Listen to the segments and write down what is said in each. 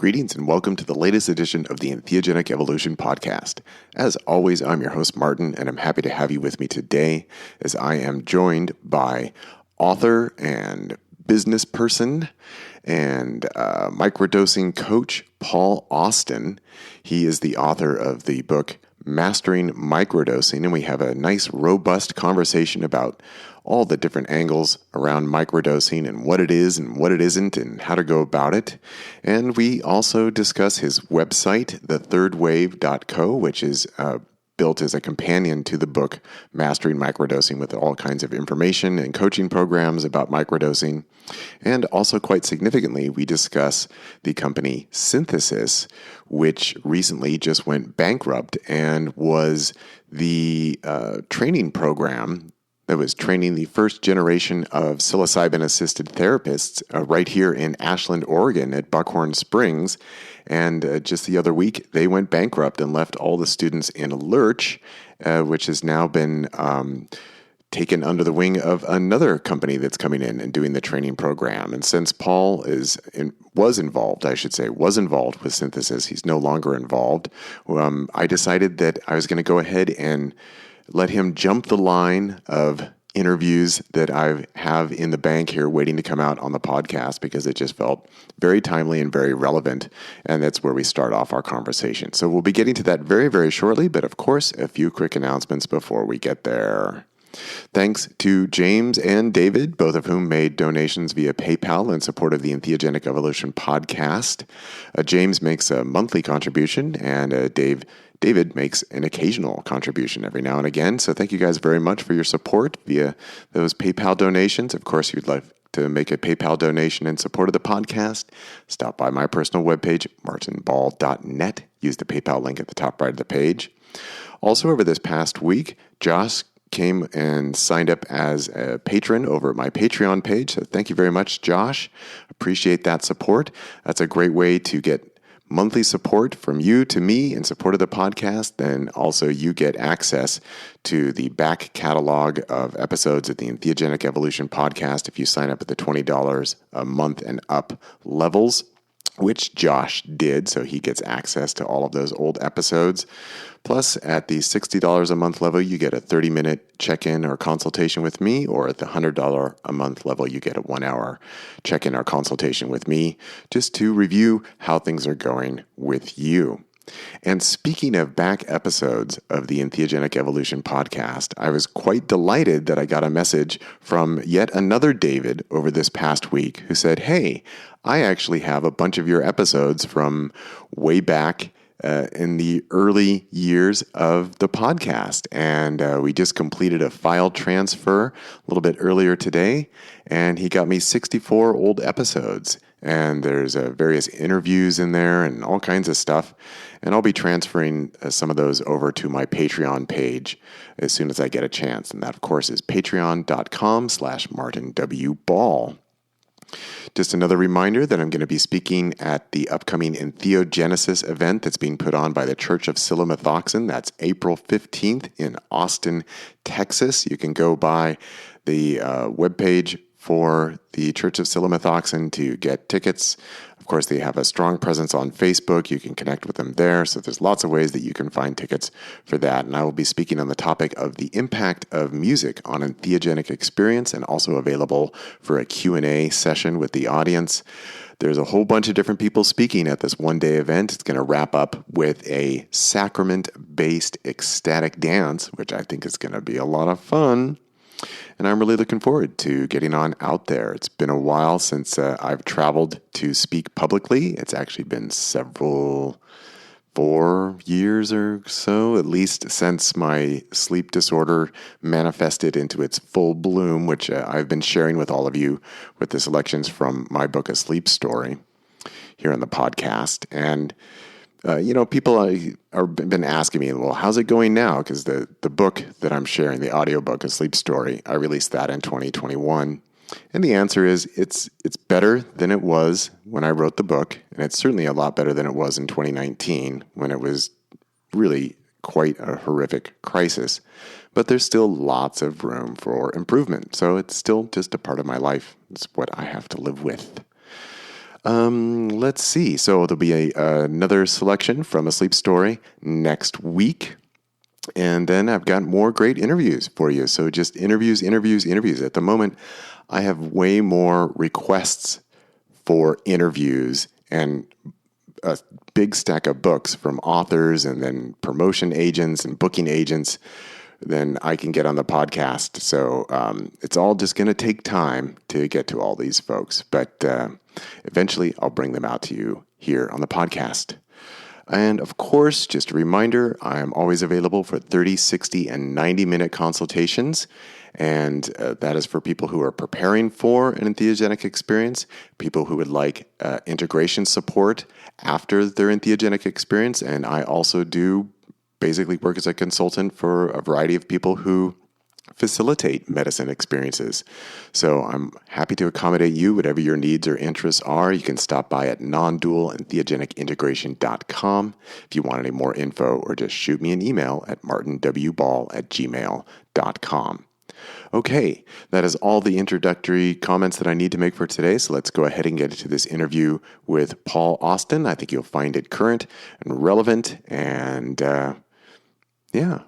Greetings and welcome to the latest edition of the Entheogenic Evolution podcast. As always, I'm your host, Martin, and I'm happy to have you with me today as I am joined by author and business person and microdosing coach, Paul Austin. He is the author of the book Mastering Microdosing, and we have a nice, robust conversation about all the different angles around microdosing and what it is and what it isn't and how to go about it. And we also discuss his website, thethirdwave.co, which is built as a companion to the book Mastering Microdosing, with all kinds of information and coaching programs about microdosing. And also, quite significantly, we discuss the company Synthesis, which recently just went bankrupt and was the training program that was training the first generation of psilocybin-assisted therapists right here in Ashland, Oregon at Buckhorn Springs. And just the other week, they went bankrupt and left all the students in a lurch, which has now been taken under the wing of another company that's coming in and doing the training program. And since Paul was involved with Synthesis, he's no longer involved. I decided that I was going to go ahead and let him jump the line of interviews that I have in the bank here waiting to come out on the podcast, because it just felt very timely and very relevant. And that's where we start off our conversation. So we'll be getting to that very, very shortly. But of course, a few quick announcements before we get there. Thanks to James and David, both of whom made donations via PayPal in support of the Entheogenic Evolution podcast. James makes a monthly contribution, and David makes an occasional contribution every now and again. So thank you guys very much for your support via those PayPal donations. Of course, if you'd like to make a PayPal donation in support of the podcast, stop by my personal webpage, martinball.net. Use the PayPal link at the top right of the page. Also, over this past week, Josh came and signed up as a patron over at my Patreon page. So thank you very much, Josh. Appreciate that support. That's a great way to get monthly support from you to me in support of the podcast. Then also you get access to the back catalog of episodes of the Entheogenic Evolution podcast if you sign up at the $20 a month and up levels, which Josh did. So he gets access to all of those old episodes. Plus, at the $60 a month level, you get a 30-minute check-in or consultation with me, or at the $100 a month level, you get a 1-hour check-in or consultation with me, just to review how things are going with you. And speaking of back episodes of the Entheogenic Evolution podcast, I was quite delighted that I got a message from yet another David over this past week who said, "Hey, I actually have a bunch of your episodes from way back in the early years of the podcast. And we just completed a file transfer a little bit earlier today, and he got me 64 old episodes. And there's various interviews in there and all kinds of stuff. And I'll be transferring some of those over to my Patreon page as soon as I get a chance. And that, of course, is patreon.com/MartinWBall. Just another reminder that I'm going to be speaking at the upcoming Entheogenesis event that's being put on by the Church of Psilomethoxin. That's April 15th in Austin, Texas. You can go by the webpage for the Church of Psilomethoxin to get tickets. Of course, they have a strong presence on Facebook. You can connect with them there. So there's lots of ways that you can find tickets for that. And I will be speaking on the topic of the impact of music on entheogenic experience, and also available for a Q&A session with the audience. There's a whole bunch of different people speaking at this one-day event. It's going to wrap up with a sacrament-based ecstatic dance, which I think is going to be a lot of fun. And I'm really looking forward to getting on out there. It's been a while since I've traveled to speak publicly. It's actually been 4 years or so, at least, since my sleep disorder manifested into its full bloom, which I've been sharing with all of you with the selections from my book, A Sleep Story, here on the podcast. And people are been asking me, well, how's it going now? Because the book that I'm sharing, the audiobook, A Sleep Story, I released that in 2021. And the answer is it's better than it was when I wrote the book. And it's certainly a lot better than it was in 2019, when it was really quite a horrific crisis. But there's still lots of room for improvement. So it's still just a part of my life. It's what I have to live with. Let's see. So there'll be another selection from A Sleep Story next week. And then I've got more great interviews for you. So just interviews. At the moment, I have way more requests for interviews and a big stack of books from authors and then promotion agents and booking agents than I can get on the podcast. So it's all just going to take time to get to all these folks. But eventually I'll bring them out to you here on the podcast. And of course, just a reminder, I am always available for 30, 60, and 90-minute consultations. And that is for people who are preparing for an entheogenic experience, people who would like integration support after their entheogenic experience. And I also do basically work as a consultant for a variety of people who facilitate medicine experiences. So I'm happy to accommodate you, whatever your needs or interests are. You can stop by at nondualentheogenicintegration.com if you want any more info, or just shoot me an email at martinwball@gmail.com. Okay, that is all the introductory comments that I need to make for today, so let's go ahead and get into this interview with Paul Austin. I think you'll find it current and relevant, and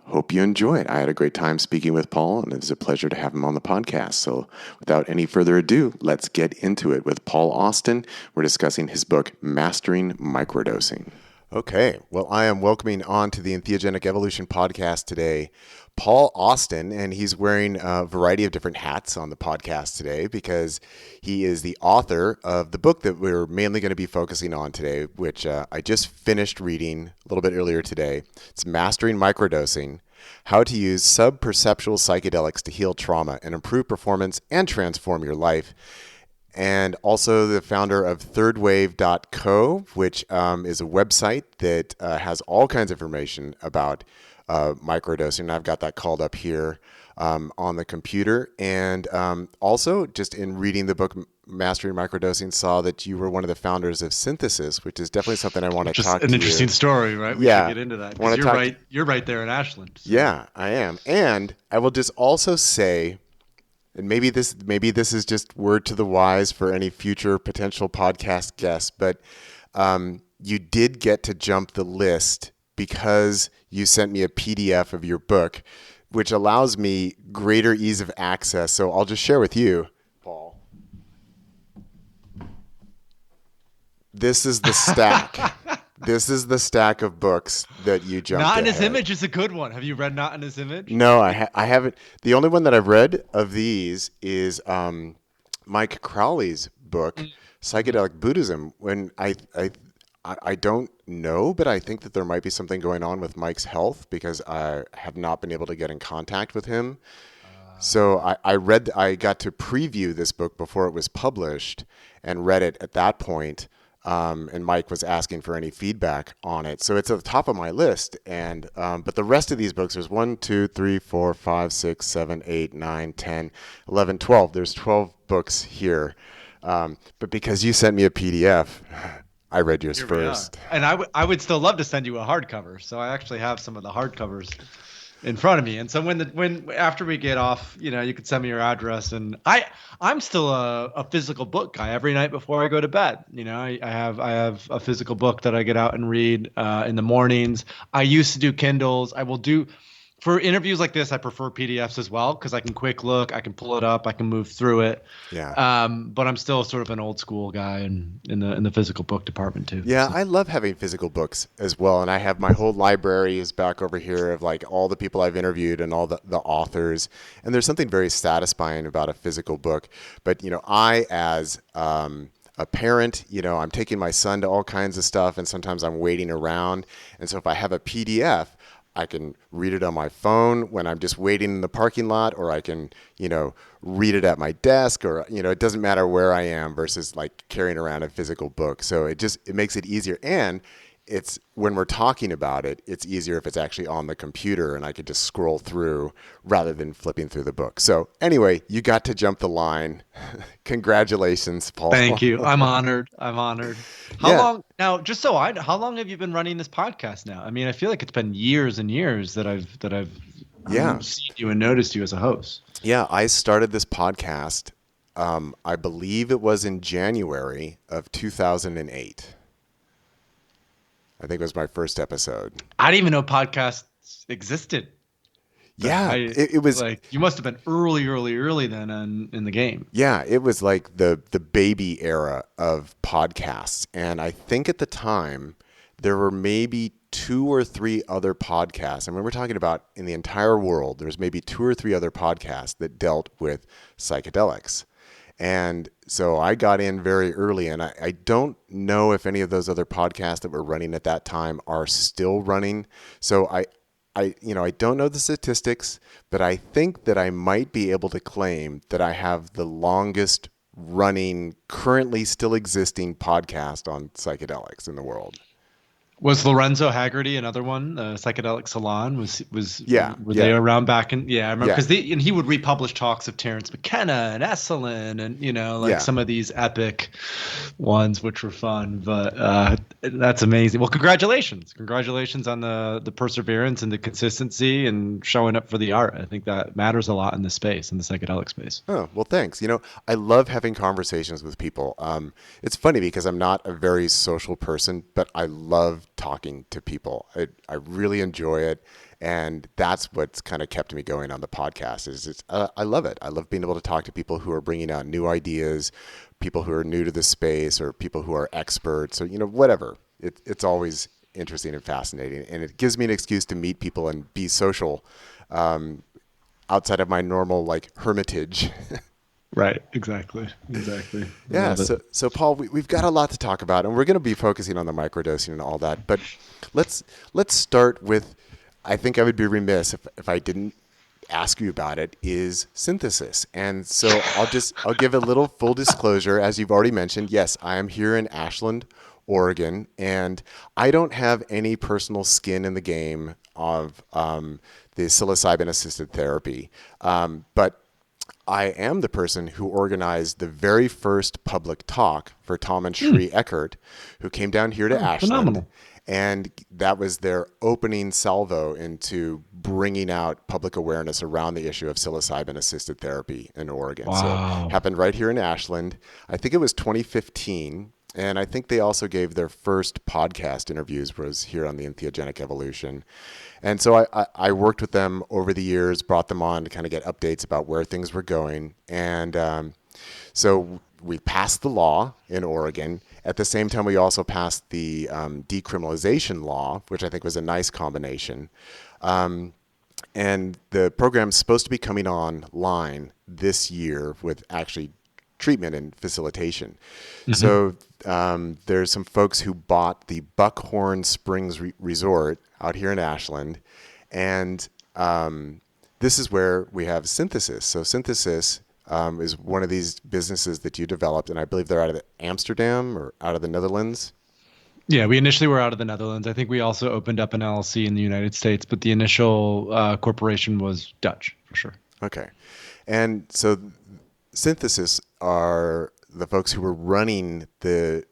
hope you enjoy it. I had a great time speaking with Paul, and it was a pleasure to have him on the podcast. So without any further ado, let's get into it with Paul Austin. We're discussing his book, Mastering Microdosing. Okay, well, I am welcoming on to the Entheogenic Evolution podcast today Paul Austin, and he's wearing a variety of different hats on the podcast today because he is the author of the book that we're mainly going to be focusing on today, which I just finished reading a little bit earlier today. It's Mastering Microdosing: How to Use Subperceptual Psychedelics to Heal Trauma and Improve Performance and Transform Your Life. And also the founder of thirdwave.co, which is a website that has all kinds of information about microdosing. And I've got that called up here on the computer. And also, just in reading the book Mastering Microdosing, saw that you were one of the founders of Synthesis, which is definitely something I want to talk to you. Just an interesting story, right? We should get into that. You're right there in Ashland. So. Yeah, I am. And I will just also say, and maybe this is just word to the wise for any future potential podcast guests, but you did get to jump the list because you sent me a PDF of your book, which allows me greater ease of access. So I'll just share with you, Paul. This is the stack. This is the stack of books that you jumped Not in ahead. His Image is a good one. Have you read Not in His Image? No, I haven't. The only one that I've read of these is Mike Crowley's book, Psychedelic Buddhism. When I don't know, but I think that there might be something going on with Mike's health because I have not been able to get in contact with him. So I got to preview this book before it was published and read it at that point. And Mike was asking for any feedback on it. So it's at the top of my list. And but the rest of these books, there's 1, 2, 3, 4, 5, 6, 7, 8, 9, 10, 11, 12. There's 12 books here. But because you sent me a PDF, I read yours first. And I would still love to send you a hardcover. So I actually have some of the hardcovers in front of me. And so when after we get off, you could send me your address. And I'm still a physical book guy. Every night before I go to bed, I have a physical book that I get out and read in the mornings. I used to do Kindles. I will do. For interviews like this, I prefer PDFs as well because I can quick look, I can pull it up, I can move through it. Yeah. But I'm still sort of an old school guy in the physical book department too. Yeah, so. I love having physical books as well, and I have my whole library is back over here of like all the people I've interviewed and all the authors. And there's something very satisfying about a physical book. But I as a parent, I'm taking my son to all kinds of stuff, and sometimes I'm waiting around. And so if I have a PDF, I can read it on my phone when I'm just waiting in the parking lot, or I can, read it at my desk, or, it doesn't matter where I am versus like carrying around a physical book. So it makes it easier. And it's when we're talking about it, it's easier if it's actually on the computer and I could just scroll through rather than flipping through the book. So anyway, you got to jump the line. Congratulations, Paul. Thank you. I'm honored. How long now? How long have you been running this podcast now? I mean, I feel like it's been years and years that I've seen you and noticed you as a host. Yeah, I started this podcast I believe it was in January of 2008. I think it was my first episode. I didn't even know podcasts existed. Yeah, it was like you must have been early then in the game. Yeah, it was like the baby era of podcasts. And I think at the time there were maybe 2 or 3 other podcasts. And when we're talking about in the entire world, there's maybe 2 or 3 other podcasts that dealt with psychedelics. And so I got in very early, and I don't know if any of those other podcasts that were running at that time are still running. So I don't know the statistics, but I think that I might be able to claim that I have the longest running, currently still existing podcast on psychedelics in the world. Was Lorenzo Haggerty another one? Psychedelic Salon was Yeah, were yeah. they around back in? Yeah, I remember Yeah. because and he would republish talks of Terence McKenna and Esalen and Yeah. some of these epic ones which were fun. But that's amazing. Well, congratulations on the perseverance and the consistency and showing up for the art. I think that matters a lot in this space, in the psychedelic space. Oh, well, thanks. I love having conversations with people. It's funny because I'm not a very social person, but I love talking to people. I really enjoy it. And that's what's kind of kept me going on the podcast I love it. I love being able to talk to people who are bringing out new ideas, people who are new to the space, or people who are experts, or, whatever. It's always interesting and fascinating. And it gives me an excuse to meet people and be social, outside of my normal hermitage. Right. Exactly. Yeah. So Paul, we've got a lot to talk about, and we're going to be focusing on the microdosing and all that. But let's start with, I think I would be remiss if I didn't ask you about it, is synthesis. And so I'll give a little full disclosure. As you've already mentioned, yes, I am here in Ashland, Oregon, and I don't have any personal skin in the game of the psilocybin assisted therapy. But I am the person who organized the very first public talk for Tom and Sheree Eckert, who came down here to Ashland. Phenomenal. And that was their opening salvo into bringing out public awareness around the issue of psilocybin-assisted therapy in Oregon. Wow. So happened right here in Ashland. I think it was 2015. And I think they also gave their first podcast interviews was here on the Entheogenic Evolution. And so I worked with them over the years, brought them on to kind of get updates about where things were going. And so we passed the law in Oregon. At the same time, we also passed the decriminalization law, which I think was a nice combination. And the program's supposed to be coming online this year with actually treatment and facilitation. Mm-hmm. So there's some folks who bought the Buckhorn Springs Resort out here in Ashland. And this is where we have Synthesis. So Synthesis is one of these businesses that you developed, and I believe they're out of Amsterdam or out of the Netherlands. Yeah, we initially were out of the Netherlands. I think we also opened up an LLC in the United States, but the initial corporation was Dutch, for sure. Okay. And so Synthesis are the folks who were running the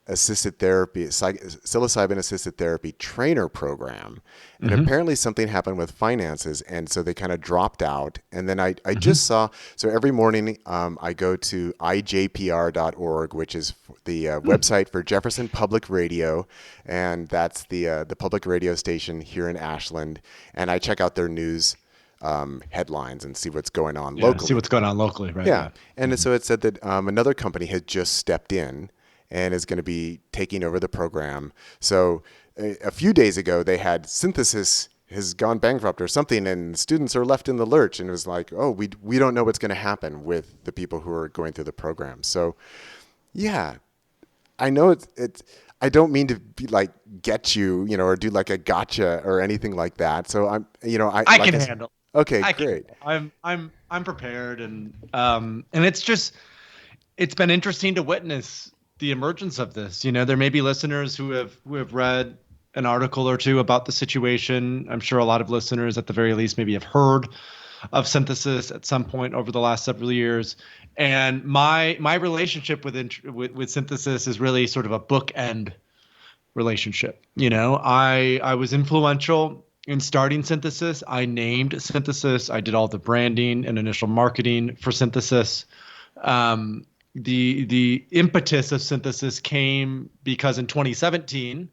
assisted therapy, psilocybin assisted therapy trainer program. And apparently something happened with finances. And so they kind of dropped out. And then I just saw, so every morning I go to ijpr.org, which is the website for Jefferson Public Radio. And that's the public radio station here in Ashland. And I check out their news headlines and see what's going on locally. See what's going on locally, right? Yeah. And so it said that another company had just stepped in and is going to be taking over the program. So a few days ago, they had Synthesis has gone bankrupt or something, and students are left in the lurch. And it was like, oh, we don't know what's going to happen with the people who are going through the program. So, yeah, I know it's I don't mean to be like get you, or do like a gotcha or anything like that. So I can handle. Okay, great. I'm prepared, and it's been interesting to witness the emergence of this. There may be listeners who have read an article or two about the situation. I'm sure a lot of listeners, at the very least, maybe have heard of Synthesis at some point over the last several years. And my relationship with Synthesis is really sort of a bookend relationship. I was influential in starting Synthesis. I named Synthesis. I did all the branding and initial marketing for Synthesis. The impetus of Synthesis came because in 2017,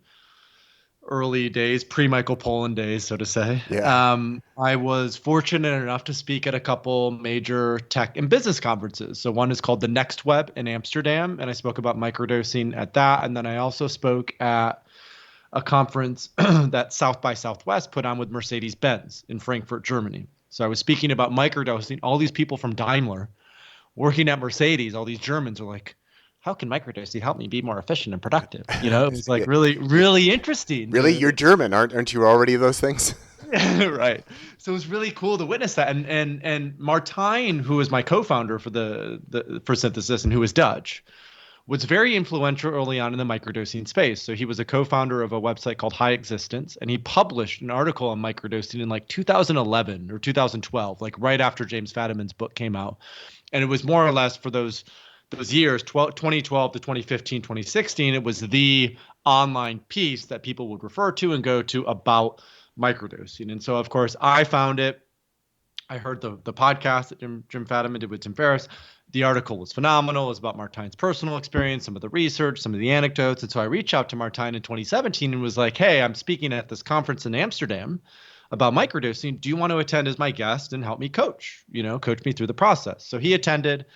early days, pre-Michael Pollan days, so to say, I was fortunate enough to speak at a couple major tech and business conferences. So one is called the Next Web in Amsterdam, and I spoke about microdosing at that. And then I also spoke at a conference that South by Southwest put on with Mercedes-Benz in Frankfurt, Germany. So I was speaking about microdosing. All these people from Daimler working at Mercedes, all these Germans are like, how can microdosing help me be more efficient and productive? You know, it was like really, really interesting. Really? You're German. Aren't you already those things? Right. So it was really cool to witness that. And Martijn, who was my co-founder for Synthesis and who is Dutch, was very influential early on in the microdosing space. So he was a co-founder of a website called High Existence, and he published an article on microdosing in like 2011 or 2012, like right after James Fadiman's book came out. And it was more or less for those years, 2012 to 2015, 2016, it was the online piece that people would refer to and go to about microdosing. And so, of course, I found it. I heard the podcast that Jim Fadiman did with Tim Ferriss. The article was phenomenal. It was about Martijn's personal experience, some of the research, some of the anecdotes. And so I reached out to Martijn in 2017 and was like, hey, I'm speaking at this conference in Amsterdam about microdosing. Do you want to attend as my guest and help me coach me through the process? So he attended,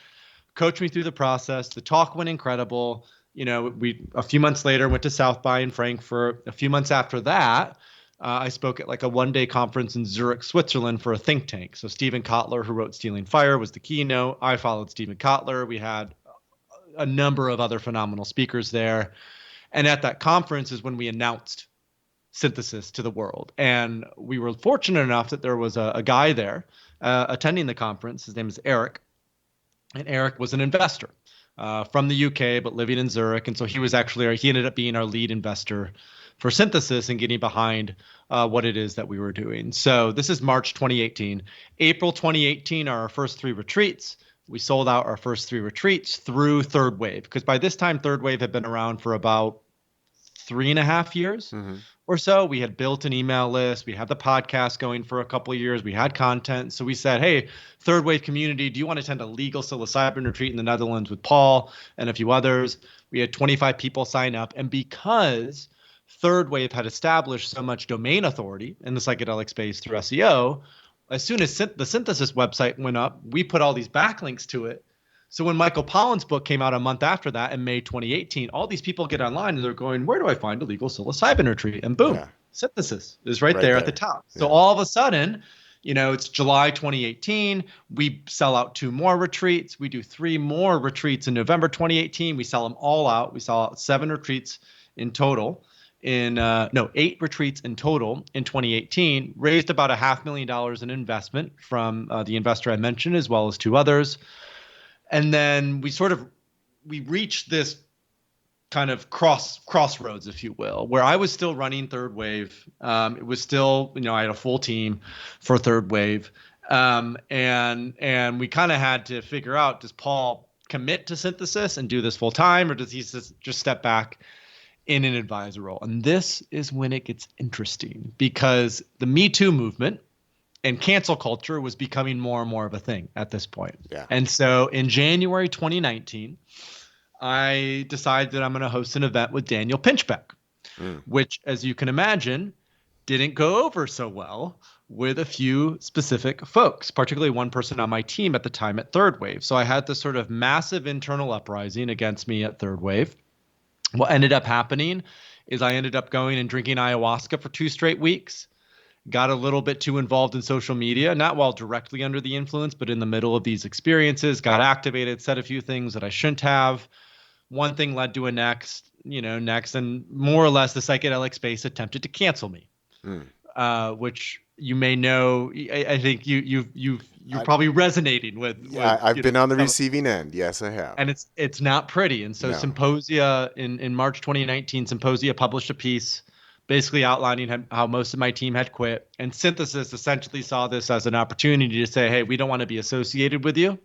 coached me through the process. The talk went incredible. You know, we a few months later went to South by in Frankfurt. A few months after that, I spoke at like a one-day conference in Zurich, Switzerland for a think tank. So Stephen Kotler, who wrote Stealing Fire, was the keynote. I followed Stephen Kotler. We had a number of other phenomenal speakers there. And at that conference is when we announced Synthesis to the world. And we were fortunate enough that there was a guy there attending the conference. His name is Eric. And Eric was an investor from the UK, but living in Zurich. And so he ended up being our lead investor for Synthesis and getting behind what it is that we were doing. So this is March 2018. April 2018 are our first 3 retreats. We sold out our first 3 retreats through Third Wave, because by this time, Third Wave had been around for about 3.5 years or so. We had built an email list. We had the podcast going for a couple of years. We had content. So we said, hey, Third Wave community, do you want to attend a legal psilocybin retreat in the Netherlands with Paul and a few others? We had 25 people sign up. And because Third Wave had established so much domain authority in the psychedelic space through SEO, as soon as the Synthesis website went up, we put all these backlinks to it. So when Michael Pollan's book came out a month after that in May 2018, all these people get online and they're going, where do I find a legal psilocybin retreat? And boom, Synthesis is right there at the top. Yeah. So all of a sudden, you know, it's July 2018. We sell out 2 more retreats. We do 3 more retreats in November 2018. We sell them all out. We sell out 7 retreats in total. 8 retreats in total in 2018, raised about $500,000 in investment from the investor I mentioned, as well as 2 others. And then we reached this kind of crossroads, if you will, where I was still running Third Wave. It was still, you know, I had a full team for Third Wave. And we kind of had to figure out, does Paul commit to Synthesis and do this full time, or does he just step back in an advisor role? And this is when it gets interesting, because the Me Too movement and cancel culture was becoming more and more of a thing at this point. Yeah. And so in January 2019, I decided that I'm going to host an event with Daniel Pinchbeck, which, as you can imagine, didn't go over so well with a few specific folks, particularly one person on my team at the time at Third Wave. So I had this sort of massive internal uprising against me at Third Wave. What ended up happening is I ended up going and drinking ayahuasca for 2 straight weeks. Got a little bit too involved in social media, not while directly under the influence, but in the middle of these experiences, got activated, said a few things that I shouldn't have. One thing led to a next, and more or less the psychedelic space attempted to cancel me, which you may know. I think you're probably resonating with. Yeah, I've been on the receiving end. Yes, I have. And it's not pretty. And so Symposia in March 2019, Symposia published a piece basically outlining how most of my team had quit. And Synthesis essentially saw this as an opportunity to say, hey, we don't want to be associated with you,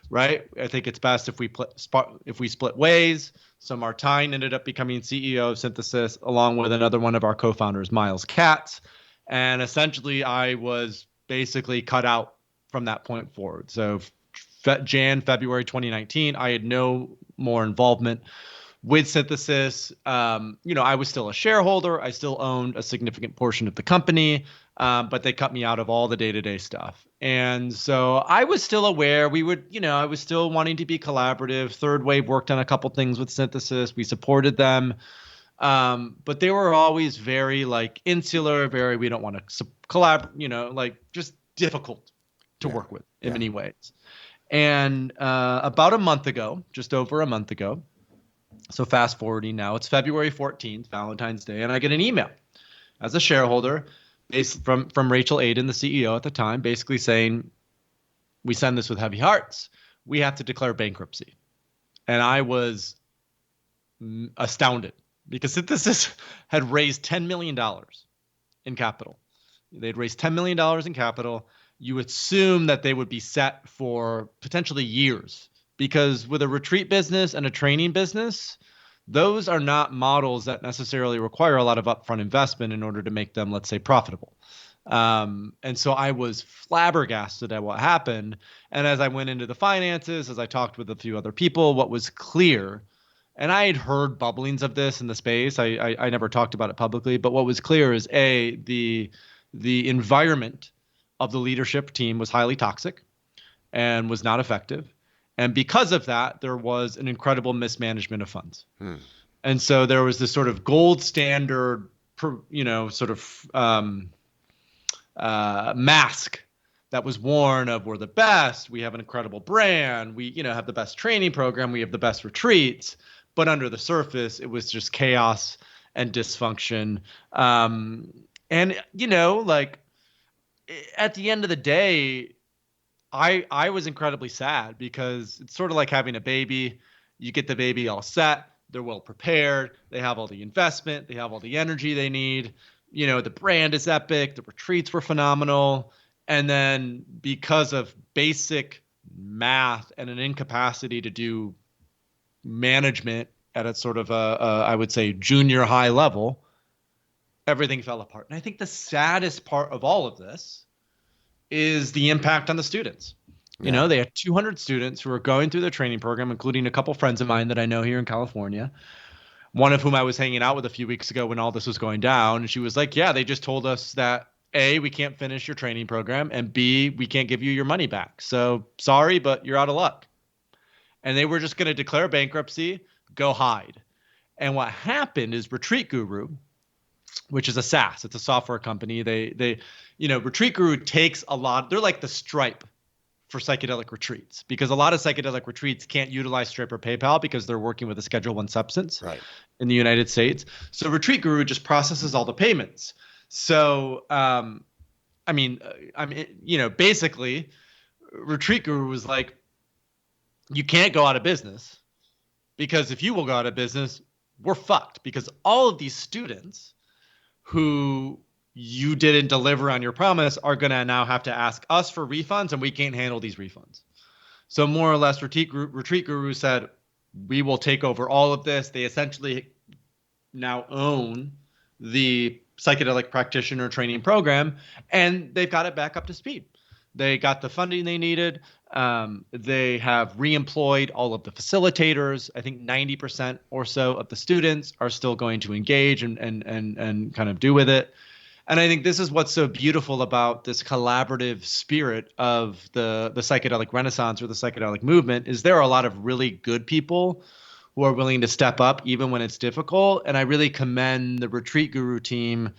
right? I think it's best if we split ways. So Martijn ended up becoming CEO of Synthesis, along with another one of our co-founders, Miles Katz. And essentially, I was basically cut out from that point forward. So February 2019. I had no more involvement with Synthesis. I was still a shareholder. I still owned a significant portion of the company, but they cut me out of all the day-to-day stuff. And so I was still aware I was still wanting to be collaborative. Third Wave worked on a couple things with Synthesis. We supported them. But they were always very like insular, we don't want to collaborate, like just difficult to work with in many ways. And about a month ago, just over a month ago, so fast forwarding now, it's February 14th, Valentine's Day, and I get an email as a shareholder from Rachel Aiden, the CEO at the time, basically saying, we send this with heavy hearts. We have to declare bankruptcy. And I was astounded because Synthesis had raised $10 million in capital. They'd raised $10 million in capital. You assume that they would be set for potentially years, because with a retreat business and a training business, those are not models that necessarily require a lot of upfront investment in order to make them, let's say, profitable. And so I was flabbergasted at what happened. And as I went into the finances, as I talked with a few other people, what was clear, and I had heard bubblings of this in the space, I never talked about it publicly, but what was clear is the environment of the leadership team was highly toxic and was not effective. And because of that, there was an incredible mismanagement of funds. And so there was this sort of gold standard, mask that was worn of we're the best, we have an incredible brand, we have the best training program, we have the best retreats. But under the surface, it was just chaos and dysfunction. Like at the end of the day, I was incredibly sad, because it's sort of like having a baby. You get the baby all set, they're well prepared, they have all the investment, they have all the energy they need. The brand is epic, the retreats were phenomenal. And then because of basic math and an incapacity to do management at a sort of I would say junior high level, everything fell apart. And I think the saddest part of all of this is the impact on the students. They had 200 students who were going through the training program, including a couple friends of mine that I know here in California, one of whom I was hanging out with a few weeks ago when all this was going down. And she was like, yeah, they just told us that A, we can't finish your training program, and B, we can't give you your money back. So sorry, but you're out of luck. And they were just going to declare bankruptcy, go hide. And what happened is Retreat Guru, which is a SaaS, it's a software company. Retreat Guru takes a lot, they're like the Stripe for psychedelic retreats, because a lot of psychedelic retreats can't utilize Stripe or PayPal because they're working with a Schedule I substance in the United States. So Retreat Guru just processes all the payments. So, basically Retreat Guru was like, you can't go out of business, because if you will go out of business, we're fucked, because all of these students who you didn't deliver on your promise are going to now have to ask us for refunds, and we can't handle these refunds. So more or less Retreat Guru said, we will take over all of this. They essentially now own the psychedelic practitioner training program, and they've got it back up to speed. They got the funding they needed. They have reemployed all of the facilitators. I think 90% or so of the students are still going to engage and kind of do with it. And I think this is what's so beautiful about this collaborative spirit of the psychedelic renaissance or the psychedelic movement, is there are a lot of really good people who are willing to step up even when it's difficult. And I really commend the Retreat Guru team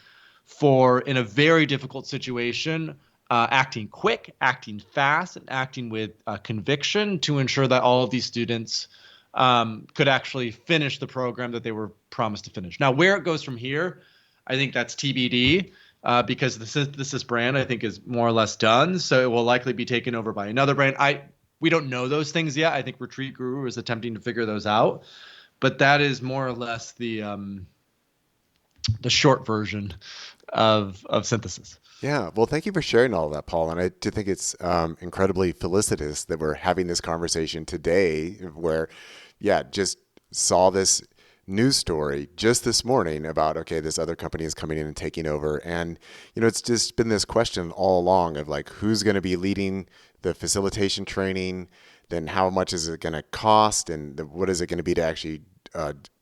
for, in a very difficult situation, acting quick, acting fast, and acting with conviction to ensure that all of these students could actually finish the program that they were promised to finish. Now, where it goes from here, I think that's TBD, because the Synthesis brand, I think, is more or less done. So it will likely be taken over by another brand. We don't know those things yet. I think Retreat Guru is attempting to figure those out. But that is more or less the short version of Synthesis. Yeah. Well, thank you for sharing all of that, Paul. And I do think it's incredibly felicitous that we're having this conversation today where, just saw this news story just this morning about, okay, this other company is coming in and taking over. And, it's just been this question all along of like, who's going to be leading the facilitation training? Then how much is it going to cost? And what is it going to be to actually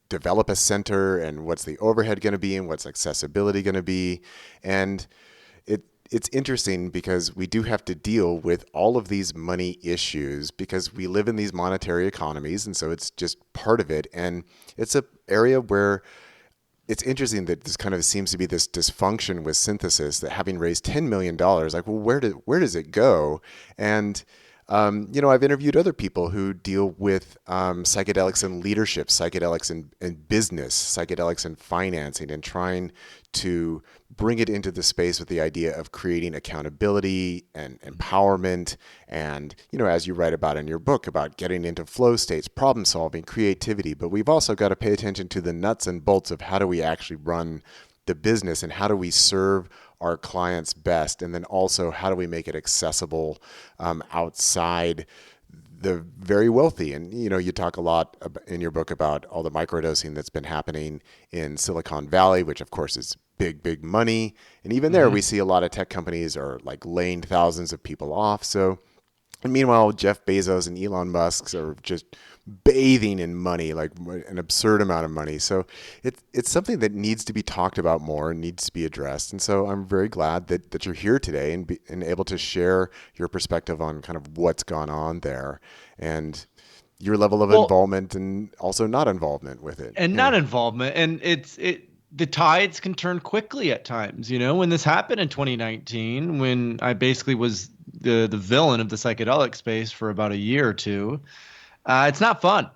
develop a center? And what's the overhead going to be? And what's accessibility going to be? And it's interesting because we do have to deal with all of these money issues because we live in these monetary economies. And so it's just part of it. And it's an area where it's interesting that this kind of seems to be this dysfunction with synthesis, that having raised $10 million, like, well, where does it go? And I've interviewed other people who deal with psychedelics in leadership, psychedelics in business, psychedelics in financing, and trying to bring it into the space with the idea of creating accountability and empowerment. And, as you write about in your book, about getting into flow states, problem solving, creativity. But we've also got to pay attention to the nuts and bolts of how do we actually run the business and how do we serve our clients best, and then also how do we make it accessible outside the very wealthy. And you talk a lot in your book about all the microdosing that's been happening in Silicon Valley, which of course is big money. And even there, we see a lot of tech companies are like laying thousands of people off. So, and meanwhile, Jeff Bezos and Elon Musk are just bathing in money, like an absurd amount of money. So it's something that needs to be talked about more and needs to be addressed. And so I'm very glad that you're here today and able to share your perspective on kind of what's gone on there and your level of involvement and also not involvement with it. And not involvement. And the tides can turn quickly at times. When this happened in 2019, when I basically was the villain of the psychedelic space for about a year or two, it's not fun.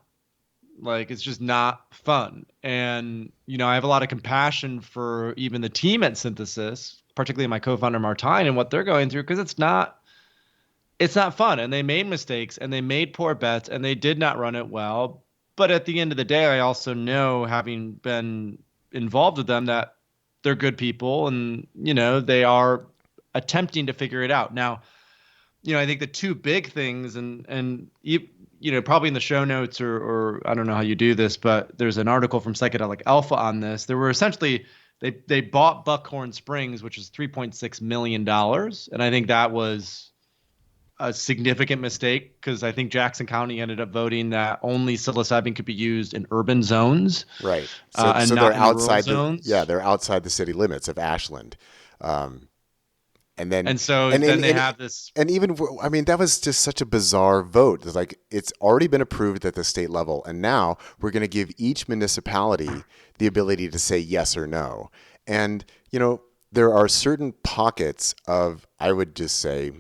Like, it's just not fun. And, I have a lot of compassion for even the team at Synthesis, particularly my co-founder Martine, and what they're going through, because it's not fun. And they made mistakes and they made poor bets and they did not run it well. But at the end of the day, I also know, having been involved with them, that they're good people and, they are attempting to figure it out. Now, I think the two big things, and probably in the show notes or I don't know how you do this, but there's an article from Psychedelic Alpha on this. There were essentially, they bought Buckhorn Springs, which is $3.6 million. And I think that was a significant mistake because I think Jackson County ended up voting that only psilocybin could be used in urban zones. Right. And so not they're in outside rural zones. they're outside the city limits of Ashland. And then they have this. And even, I mean, that was just such a bizarre vote. It's like, it's already been approved at the state level. And now we're going to give each municipality the ability to say yes or no. And, there are certain pockets of, I would just say,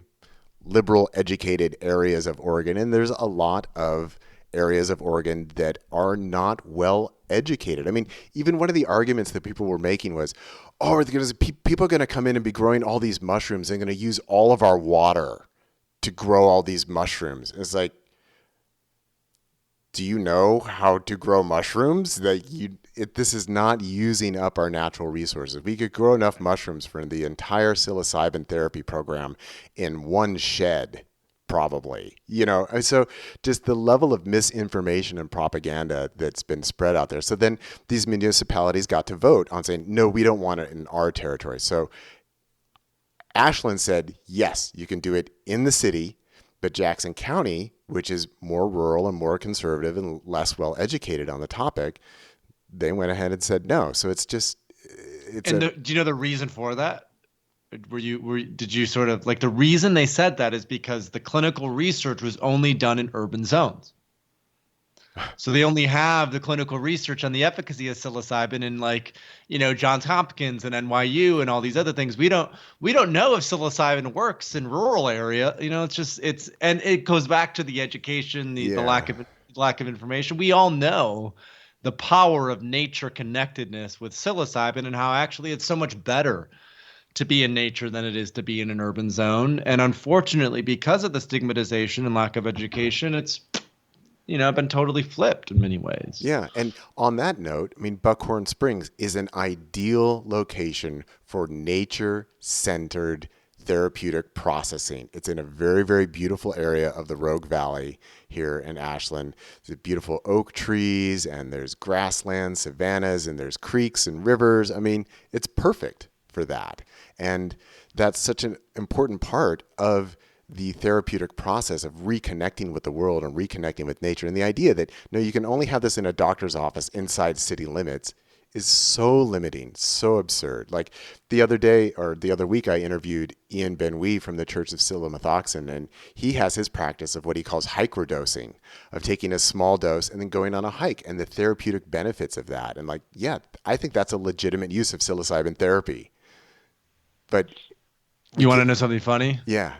liberal educated areas of Oregon. And there's a lot of areas of Oregon that are not well educated. I mean, even one of the arguments that people were making was, are people going to come in and be growing all these mushrooms and going to use all of our water to grow all these mushrooms? It's like, do you know how to grow mushrooms? This is not using up our natural resources. We could grow enough mushrooms for the entire psilocybin therapy program in one shed, probably. So just the level of misinformation and propaganda that's been spread out there. So then these municipalities got to vote on saying, no, we don't want it in our territory. So Ashland said, yes, you can do it in the city, but Jackson County, which is more rural and more conservative and less well educated on the topic, they went ahead and said no. So it's just, do you know the reason for that? Did you sort of, like, the reason they said that is because the clinical research was only done in urban zones. So they only have the clinical research on the efficacy of psilocybin in Johns Hopkins and NYU and all these other things. We don't know if psilocybin works in rural area. And it goes back to the education, the lack of information. We all know the power of nature connectedness with psilocybin and how actually it's so much better to be in nature than it is to be in an urban zone. And unfortunately, because of the stigmatization and lack of education, it's been totally flipped in many ways. Yeah. And on that note, I mean, Buckhorn Springs is an ideal location for nature-centered therapeutic processing. It's in a very, very beautiful area of the Rogue Valley here in Ashland. There's beautiful oak trees, and there's grasslands, savannas, and there's creeks and rivers. I mean, it's perfect for that. And that's such an important part of the therapeutic process of reconnecting with the world and reconnecting with nature. And the idea that, no, you can only have this in a doctor's office inside city limits is so limiting, so absurd. Like the other week, I interviewed Ian Benwee from the Church of Silomethoxen, and he has his practice of what he calls microdosing, of taking a small dose and then going on a hike, and the therapeutic benefits of that. And like, yeah, I think that's a legitimate use of psilocybin therapy. But you want to know something funny? Yeah.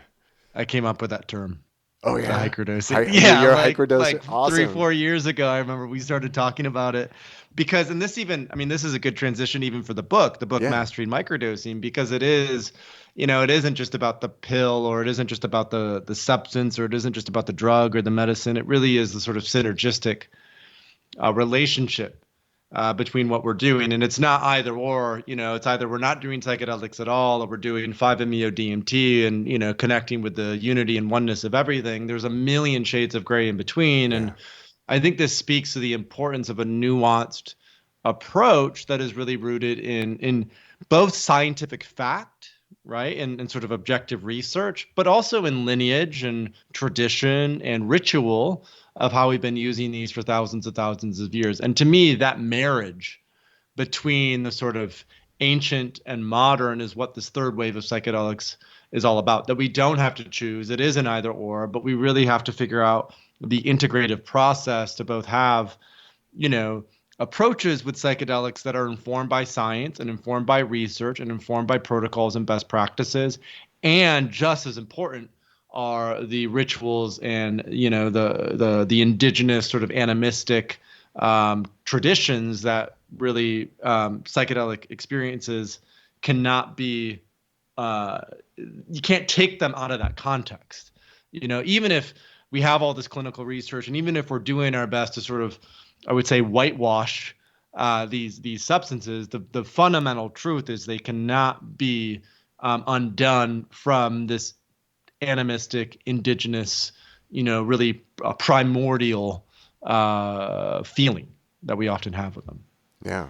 I came up with that term. Oh yeah, microdosing. You're like, microdosing. Like awesome. 3-4 years ago, I remember we started talking about it because, and this is a good transition even for the book Mastering Microdosing, because it is, it isn't just about the pill, or it isn't just about the substance, or it isn't just about the drug or the medicine. It really is the sort of synergistic relationship between what we're doing. And it's not either or, it's either we're not doing psychedelics at all, or we're doing 5-MeO DMT and, connecting with the unity and oneness of everything. There's a million shades of gray in between. Yeah. And I think this speaks to the importance of a nuanced approach that is really rooted in both scientific fact, right, and sort of objective research, but also in lineage and tradition and ritual of how we've been using these for thousands of years. And to me, that marriage between the sort of ancient and modern is what this third wave of psychedelics is all about, that we don't have to choose. It is an either or, but we really have to figure out the integrative process to both have, approaches with psychedelics that are informed by science and informed by research and informed by protocols and best practices. And just as important are the rituals and, the indigenous sort of animistic traditions that really psychedelic experiences cannot be, you can't take them out of that context. Even if we have all this clinical research, and even if we're doing our best to sort of, I would say, whitewash these substances, the fundamental truth is they cannot be undone from this animistic, indigenous, really primordial feeling that we often have with them. Yeah.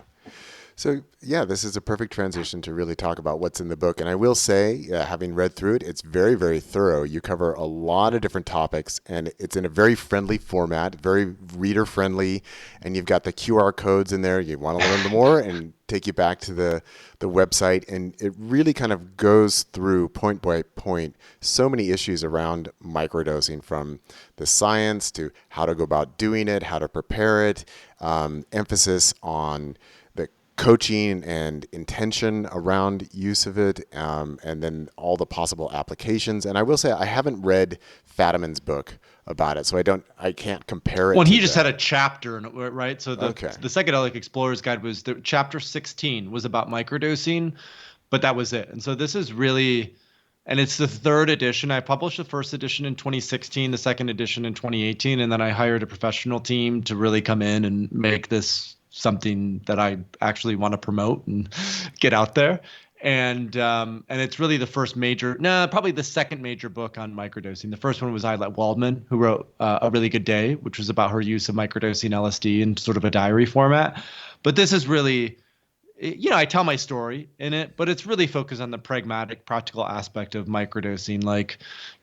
So, yeah, this is a perfect transition to really talk about what's in the book. And I will say, having read through it, it's very, very thorough. You cover a lot of different topics, and it's in a very friendly format, very reader-friendly. And you've got the QR codes in there. You want to learn more and take you back to the website. And it really kind of goes through point by point so many issues around microdosing, from the science to how to go about doing it, how to prepare it, emphasis on coaching and intention around use of it, and then all the possible applications. And I will say, I haven't read Fadiman's book about it, so I can't compare it. Well, he just had a chapter, right? So the Psychedelic Explorer's Guide was chapter 16 was about microdosing, but that was it. And so this is really, and it's the third edition. I published the first edition in 2016, the second edition in 2018, and then I hired a professional team to really come in and make this something that I actually want to promote and get out there. And it's really the probably the second major book on microdosing. The first one was Eilette Waldman, who wrote A Really Good Day, which was about her use of microdosing LSD in sort of a diary format. But this is really, I tell my story in it, but it's really focused on the pragmatic, practical aspect of microdosing. Like,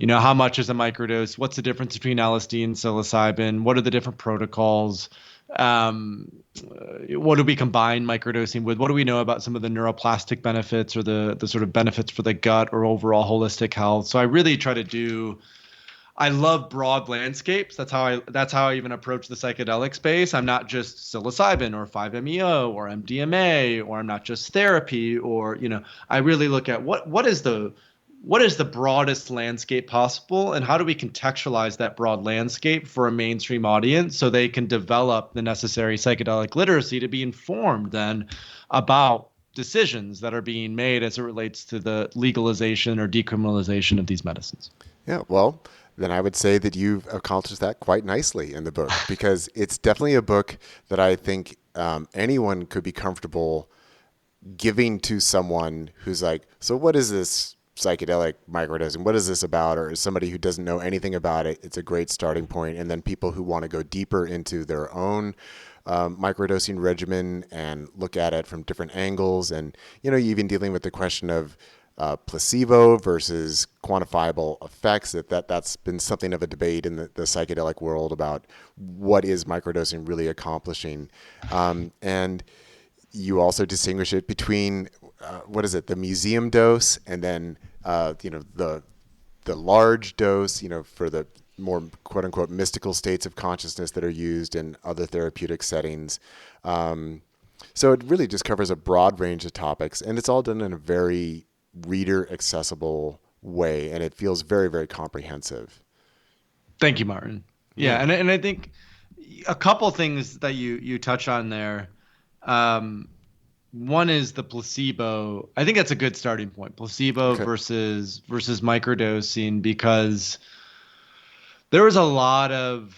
how much is a microdose? What's the difference between LSD and psilocybin? What are the different protocols? What do we combine microdosing with? What do we know about some of the neuroplastic benefits, or the sort of benefits for the gut or overall holistic health? So I really try to I love broad landscapes. That's how I even approach the psychedelic space. I'm not just psilocybin or 5-MeO or MDMA, or I'm not just therapy, or, I really look at what is the broadest landscape possible, and how do we contextualize that broad landscape for a mainstream audience so they can develop the necessary psychedelic literacy to be informed then about decisions that are being made as it relates to the legalization or decriminalization of these medicines. Yeah, well, then I would say that you've accomplished that quite nicely in the book, because it's definitely a book that I think anyone could be comfortable giving to someone who's like, so what is this psychedelic microdosing? What is this about? Or is somebody who doesn't know anything about it, it's a great starting point. And then people who want to go deeper into their own microdosing regimen and look at it from different angles. And, even dealing with the question of placebo versus quantifiable effects, that's been something of a debate in the psychedelic world about what is microdosing really accomplishing. And you also distinguish it between the museum dose and then the large dose, for the more quote unquote mystical states of consciousness that are used in other therapeutic settings. So it really just covers a broad range of topics, and it's all done in a very reader accessible way, and it feels very, very comprehensive. Thank you, Martin. Yeah. And I think a couple things that you touch on there. One is the placebo. I think that's a good starting point. Placebo versus microdosing, because there was a lot of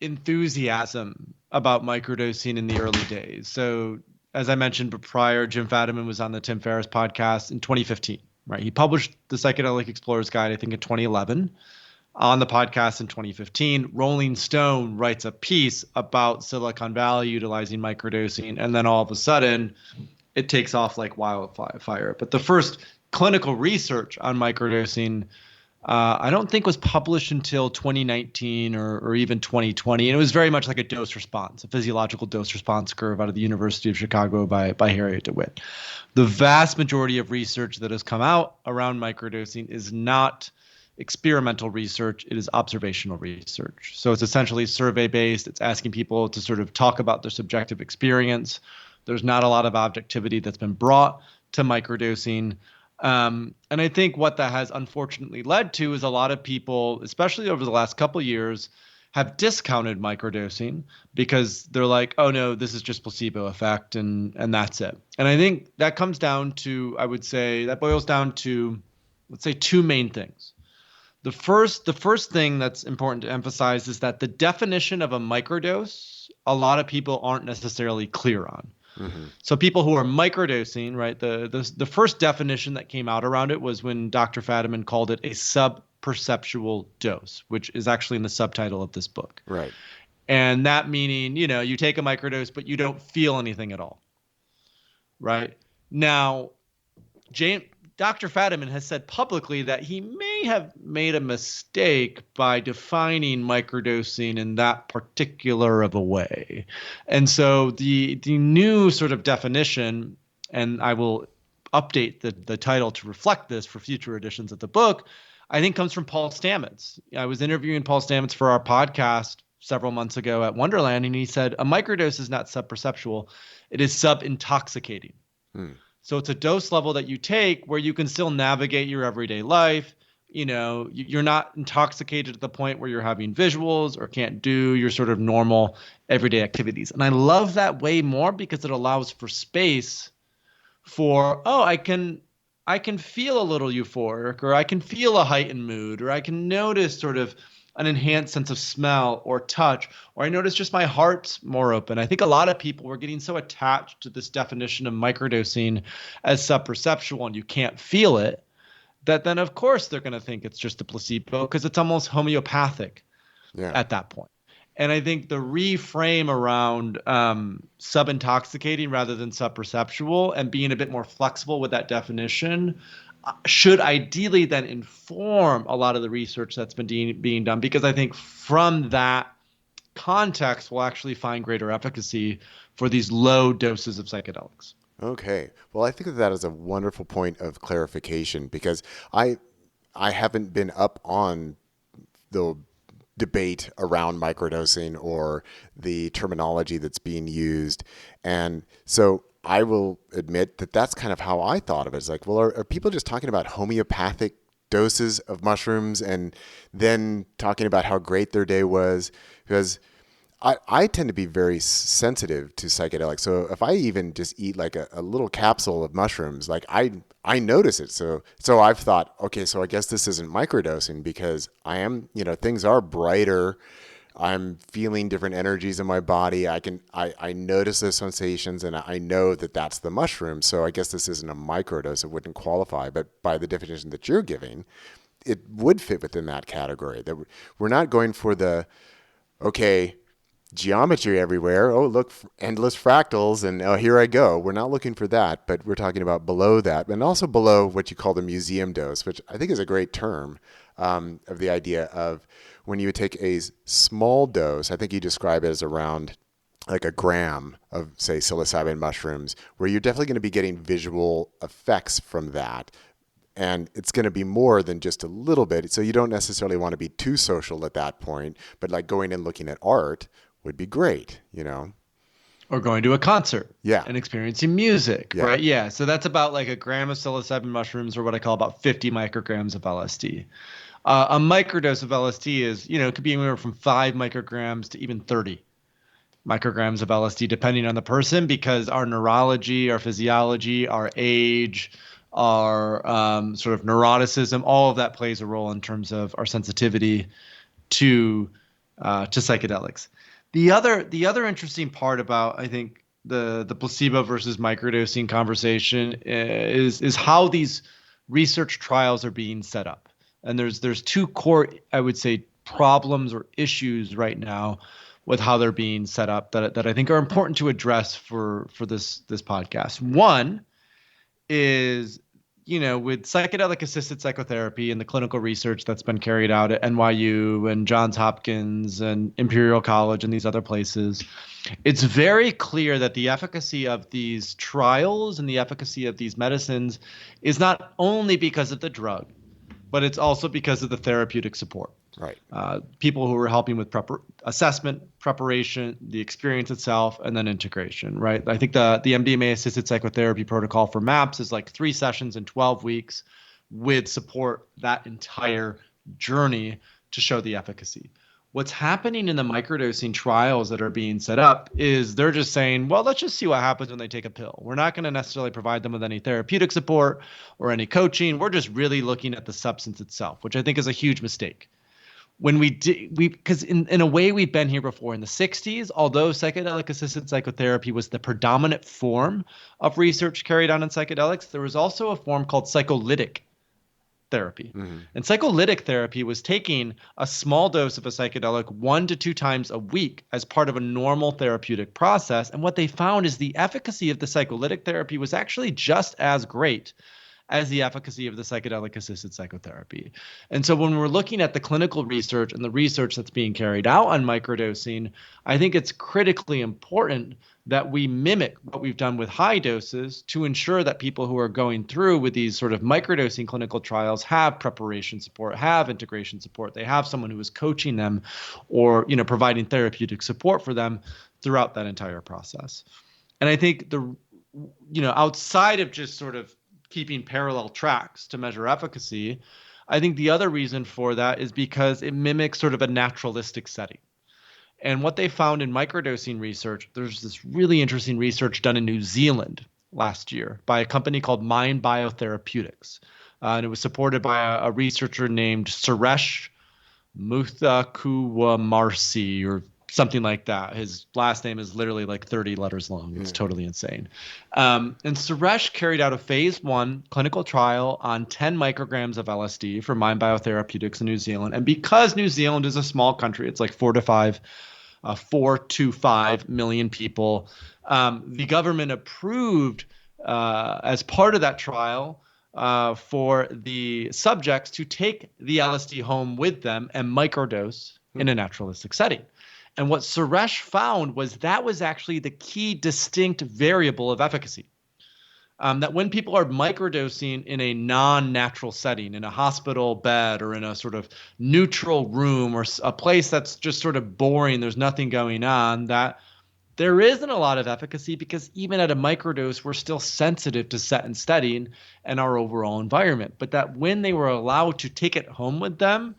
enthusiasm about microdosing in the early days. So as I mentioned prior, Jim Fadiman was on the Tim Ferriss podcast in 2015, right? He published the Psychedelic Explorer's Guide, I think in 2011. On the podcast in 2015, Rolling Stone writes a piece about Silicon Valley utilizing microdosing, and then all of a sudden it takes off like wildfire. But the first clinical research on microdosing, I don't think was published until 2019 or even 2020. And it was very much like a dose response, a physiological dose response curve out of the University of Chicago by Harriet DeWitt. The vast majority of research that has come out around microdosing is not experimental research, it is observational research. So it's essentially survey-based. It's asking people to sort of talk about their subjective experience. There's not a lot of objectivity that's been brought to microdosing. And I think what that has unfortunately led to is a lot of people, especially over the last couple of years, have discounted microdosing because they're like, oh no, this is just placebo effect and that's it. And I think that comes down to, I would say, that boils down to, let's say, two main things. The first thing that's important to emphasize is that the definition of a microdose, a lot of people aren't necessarily clear on. Mm-hmm. So people who are microdosing, right, the first definition that came out around it was when Dr. Fadiman called it a subperceptual dose, which is actually in the subtitle of this book. Right. And that meaning, you take a microdose, but you don't feel anything at all. Right. Now, Dr. Fadiman has said publicly that he may have made a mistake by defining microdosing in that particular of a way. And so the new sort of definition, and I will update the title to reflect this for future editions of the book, I think comes from Paul Stamets. I was interviewing Paul Stamets for our podcast several months ago at Wonderland, and he said a microdose is not subperceptual, it is sub-intoxicating. So it's a dose level that you take where you can still navigate your everyday life. You're not intoxicated to the point where you're having visuals or can't do your sort of normal everyday activities. And I love that way more because it allows for space for, I can feel a little euphoric, or I can feel a heightened mood, or I can notice sort of an enhanced sense of smell or touch, or I notice just my heart's more open. I think a lot of people were getting so attached to this definition of microdosing as subperceptual and you can't feel it, that then of course they're going to think it's just a placebo because it's almost homeopathic at that point. And I think the reframe around sub-intoxicating rather than subperceptual and being a bit more flexible with that definition should ideally then inform a lot of the research that's been being done, because I think from that context we'll actually find greater efficacy for these low doses of psychedelics. Okay. Well, I think that is a wonderful point of clarification, because I haven't been up on the debate around microdosing or the terminology that's being used. And so I will admit that that's kind of how I thought of it. It's like, well, are people just talking about homeopathic doses of mushrooms and then talking about how great their day was? Because I tend to be very sensitive to psychedelics. So if I even just eat like a little capsule of mushrooms, like I notice it. So I've thought, okay, so I guess this isn't microdosing because I am, things are brighter I'm feeling different energies in my body. I notice those sensations, and I know that that's the mushroom. So I guess this isn't a microdose. It wouldn't qualify, but by the definition that you're giving, it would fit within that category. That we're not going for the, okay, geometry everywhere. Oh, look, endless fractals, and oh, here I go. We're not looking for that, but we're talking about below that, and also below what you call the museum dose, which I think is a great term, of the idea of when you would take a small dose. I think you describe it as around like a gram of, say, psilocybin mushrooms, where you're definitely going to be getting visual effects from that. And it's going to be more than just a little bit. So you don't necessarily want to be too social at that point, but like going and looking at art would be great, you know? Or going to a concert, yeah, and experiencing music, right? Yeah. So that's about like a gram of psilocybin mushrooms, or what I call about 50 micrograms of LSD. A microdose of LSD is, it could be anywhere from 5 micrograms to even 30 micrograms of LSD, depending on the person, because our neurology, our physiology, our age, our sort of neuroticism, all of that plays a role in terms of our sensitivity to psychedelics. The other interesting part about, I think, the placebo versus microdosing conversation is how these research trials are being set up. And there's two core, I would say, problems or issues right now with how they're being set up that I think are important to address for this podcast. One is, with psychedelic assisted psychotherapy and the clinical research that's been carried out at NYU and Johns Hopkins and Imperial College and these other places, it's very clear that the efficacy of these trials and the efficacy of these medicines is not only because of the drug, but it's also because of the therapeutic support. Right. People who are helping with assessment, preparation, the experience itself, and then integration, right? I think the MDMA-assisted psychotherapy protocol for MAPS is like 3 sessions in 12 weeks with support that entire journey to show the efficacy. What's happening in the microdosing trials that are being set up is they're just saying, well, let's just see what happens when they take a pill. We're not going to necessarily provide them with any therapeutic support or any coaching. We're just really looking at the substance itself, which I think is a huge mistake. When because in a way we've been here before. In the 60s, although psychedelic assisted psychotherapy was the predominant form of research carried on in psychedelics, there was also a form called psycholytic therapy. Mm-hmm. And psycholytic therapy was taking a small dose of a psychedelic 1 to 2 times a week as part of a normal therapeutic process. And what they found is the efficacy of the psycholytic therapy was actually just as great as the efficacy of the psychedelic assisted psychotherapy. And so when we're looking at the clinical research and the research that's being carried out on microdosing, I think it's critically important that we mimic what we've done with high doses to ensure that people who are going through with these sort of microdosing clinical trials have preparation support, have integration support. They have someone who is coaching them or, providing therapeutic support for them throughout that entire process. And I think outside of just sort of keeping parallel tracks to measure efficacy, I think the other reason for that is because it mimics sort of a naturalistic setting. And what they found in microdosing research, there's this really interesting research done in New Zealand last year by a company called Mind Biotherapeutics. And it was supported by a researcher named Suresh Muthakumarsi or something like that. His last name is literally like 30 letters long. It's totally insane. And Suresh carried out a phase 1 clinical trial on 10 micrograms of LSD for Mind Biotherapeutics in New Zealand. And because New Zealand is a small country, it's like 4 to 5 million people, the government approved as part of that trial for the subjects to take the LSD home with them and microdose in a naturalistic setting. And what Suresh found was that was actually the key distinct variable of efficacy. That when people are microdosing in a non-natural setting, in a hospital bed or in a sort of neutral room or a place that's just sort of boring, there's nothing going on, that there isn't a lot of efficacy because even at a microdose, we're still sensitive to set and setting and our overall environment. But that when they were allowed to take it home with them,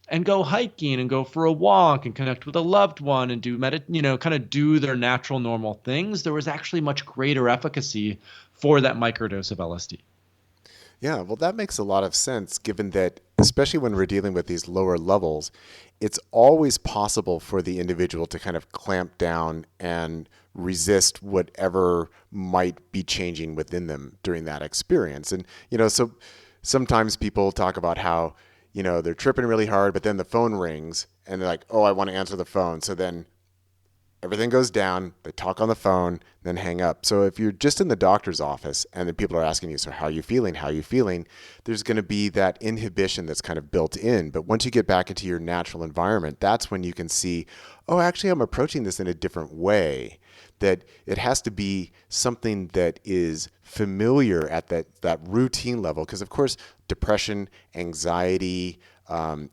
and go hiking and go for a walk and connect with a loved one and do kind of do their natural normal things, there was actually much greater efficacy for that microdose of LSD. Yeah, well, that makes a lot of sense given that especially when we're dealing with these lower levels, it's always possible for the individual to kind of clamp down and resist whatever might be changing within them during that experience. And, so sometimes people talk about how, they're tripping really hard, but then the phone rings and they're like, oh, I want to answer the phone. So then everything goes down, they talk on the phone, then hang up. So if you're just in the doctor's office and then people are asking you, so how are you feeling? How are you feeling? There's going to be that inhibition that's kind of built in. But once you get back into your natural environment, that's when you can see, oh, actually, I'm approaching this in a different way. That it has to be something that is familiar at that routine level. Because, of course, depression, anxiety,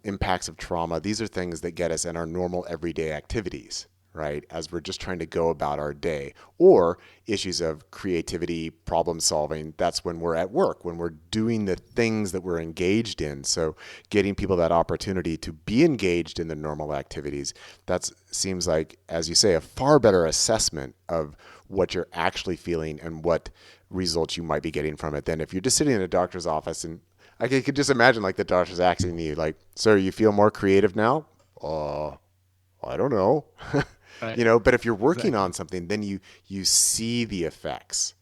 impacts of trauma, these are things that get us in our normal everyday activities, right? As we're just trying to go about our day. Or issues of creativity, problem solving, that's when we're at work, when we're doing the things that we're engaged in. So getting people that opportunity to be engaged in the normal activities, that seems like, as you say, a far better assessment of what you're actually feeling and what results you might be getting from it than if you're just sitting in a doctor's office. And I could just imagine like the doctor's asking you, like, sir, you feel more creative now? I don't know. Right. But if you're working on something, then you see the effects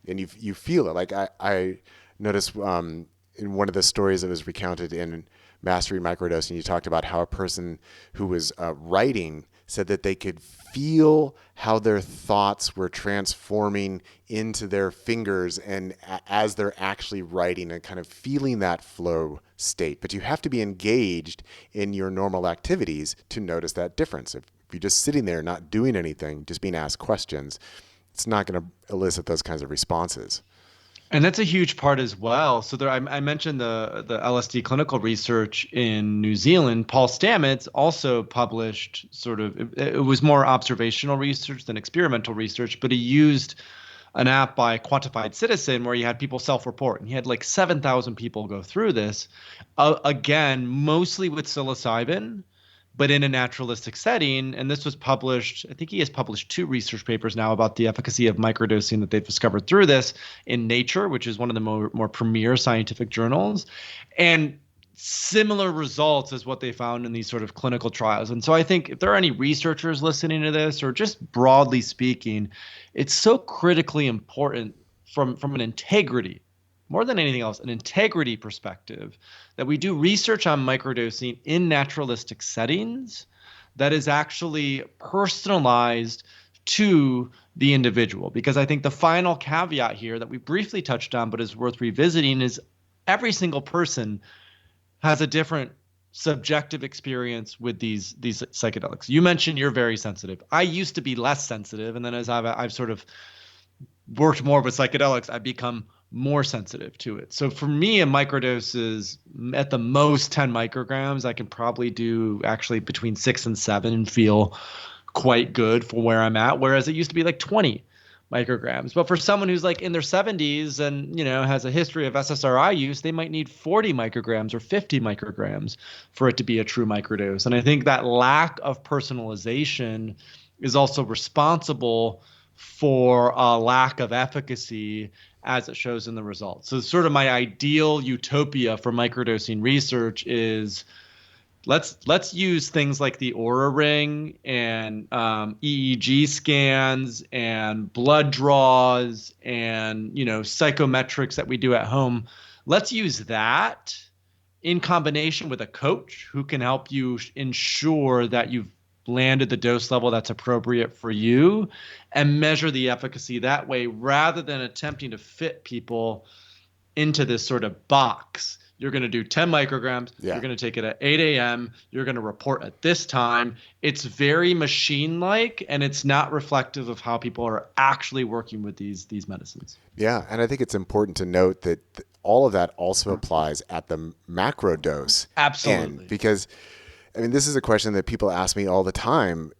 and you feel it. Like I noticed in one of the stories that was recounted in Mastering Microdosing, you talked about how a person who was writing said that they could feel how their thoughts were transforming into their fingers and as they're actually writing and kind of feeling that flow state. But you have to be engaged in your normal activities to notice that difference. If you're just sitting there not doing anything, just being asked questions, it's not going to elicit those kinds of responses. And that's a huge part as well. So I mentioned the LSD clinical research in New Zealand. Paul Stamets also published it was more observational research than experimental research, but he used an app by Quantified Citizen where he had people self-report, and he had like 7,000 people go through this, again, mostly with psilocybin, but in a naturalistic setting. And this was published, I think he has published 2 research papers now about the efficacy of microdosing that they've discovered through this in Nature, which is one of the more premier scientific journals, and similar results as what they found in these sort of clinical trials. And so I think if there are any researchers listening to this, or just broadly speaking, it's so critically important from an integrity, more than anything else, an integrity perspective, that we do research on microdosing in naturalistic settings that is actually personalized to the individual. Because I think the final caveat here that we briefly touched on but is worth revisiting is every single person has a different subjective experience with these psychedelics. You mentioned you're very sensitive. I used to be less sensitive, and then as I've sort of worked more with psychedelics, I've become more sensitive to it. So for me, a microdose is at the most 10 micrograms. I can probably do actually between 6 and 7 and feel quite good for where I'm at, whereas it used to be like 20 micrograms. But for someone who's like in their 70s and, has a history of SSRI use, they might need 40 micrograms or 50 micrograms for it to be a true microdose. And I think that lack of personalization is also responsible for a lack of efficacy as it shows in the results. So sort of my ideal utopia for microdosing research is let's use things like the Aura Ring and EEG scans and blood draws and psychometrics that we do at home. Let's use that in combination with a coach who can help you ensure that you've landed the dose level that's appropriate for you and measure the efficacy that way, rather than attempting to fit people into this sort of box. You're going to do 10 micrograms. Yeah. You're going to take it at 8 a.m. You're going to report at this time. It's very machine-like, and it's not reflective of how people are actually working with these medicines. Yeah, and I think it's important to note that all of that also applies at the macro dose. Absolutely. Because this is a question that people ask me all the time,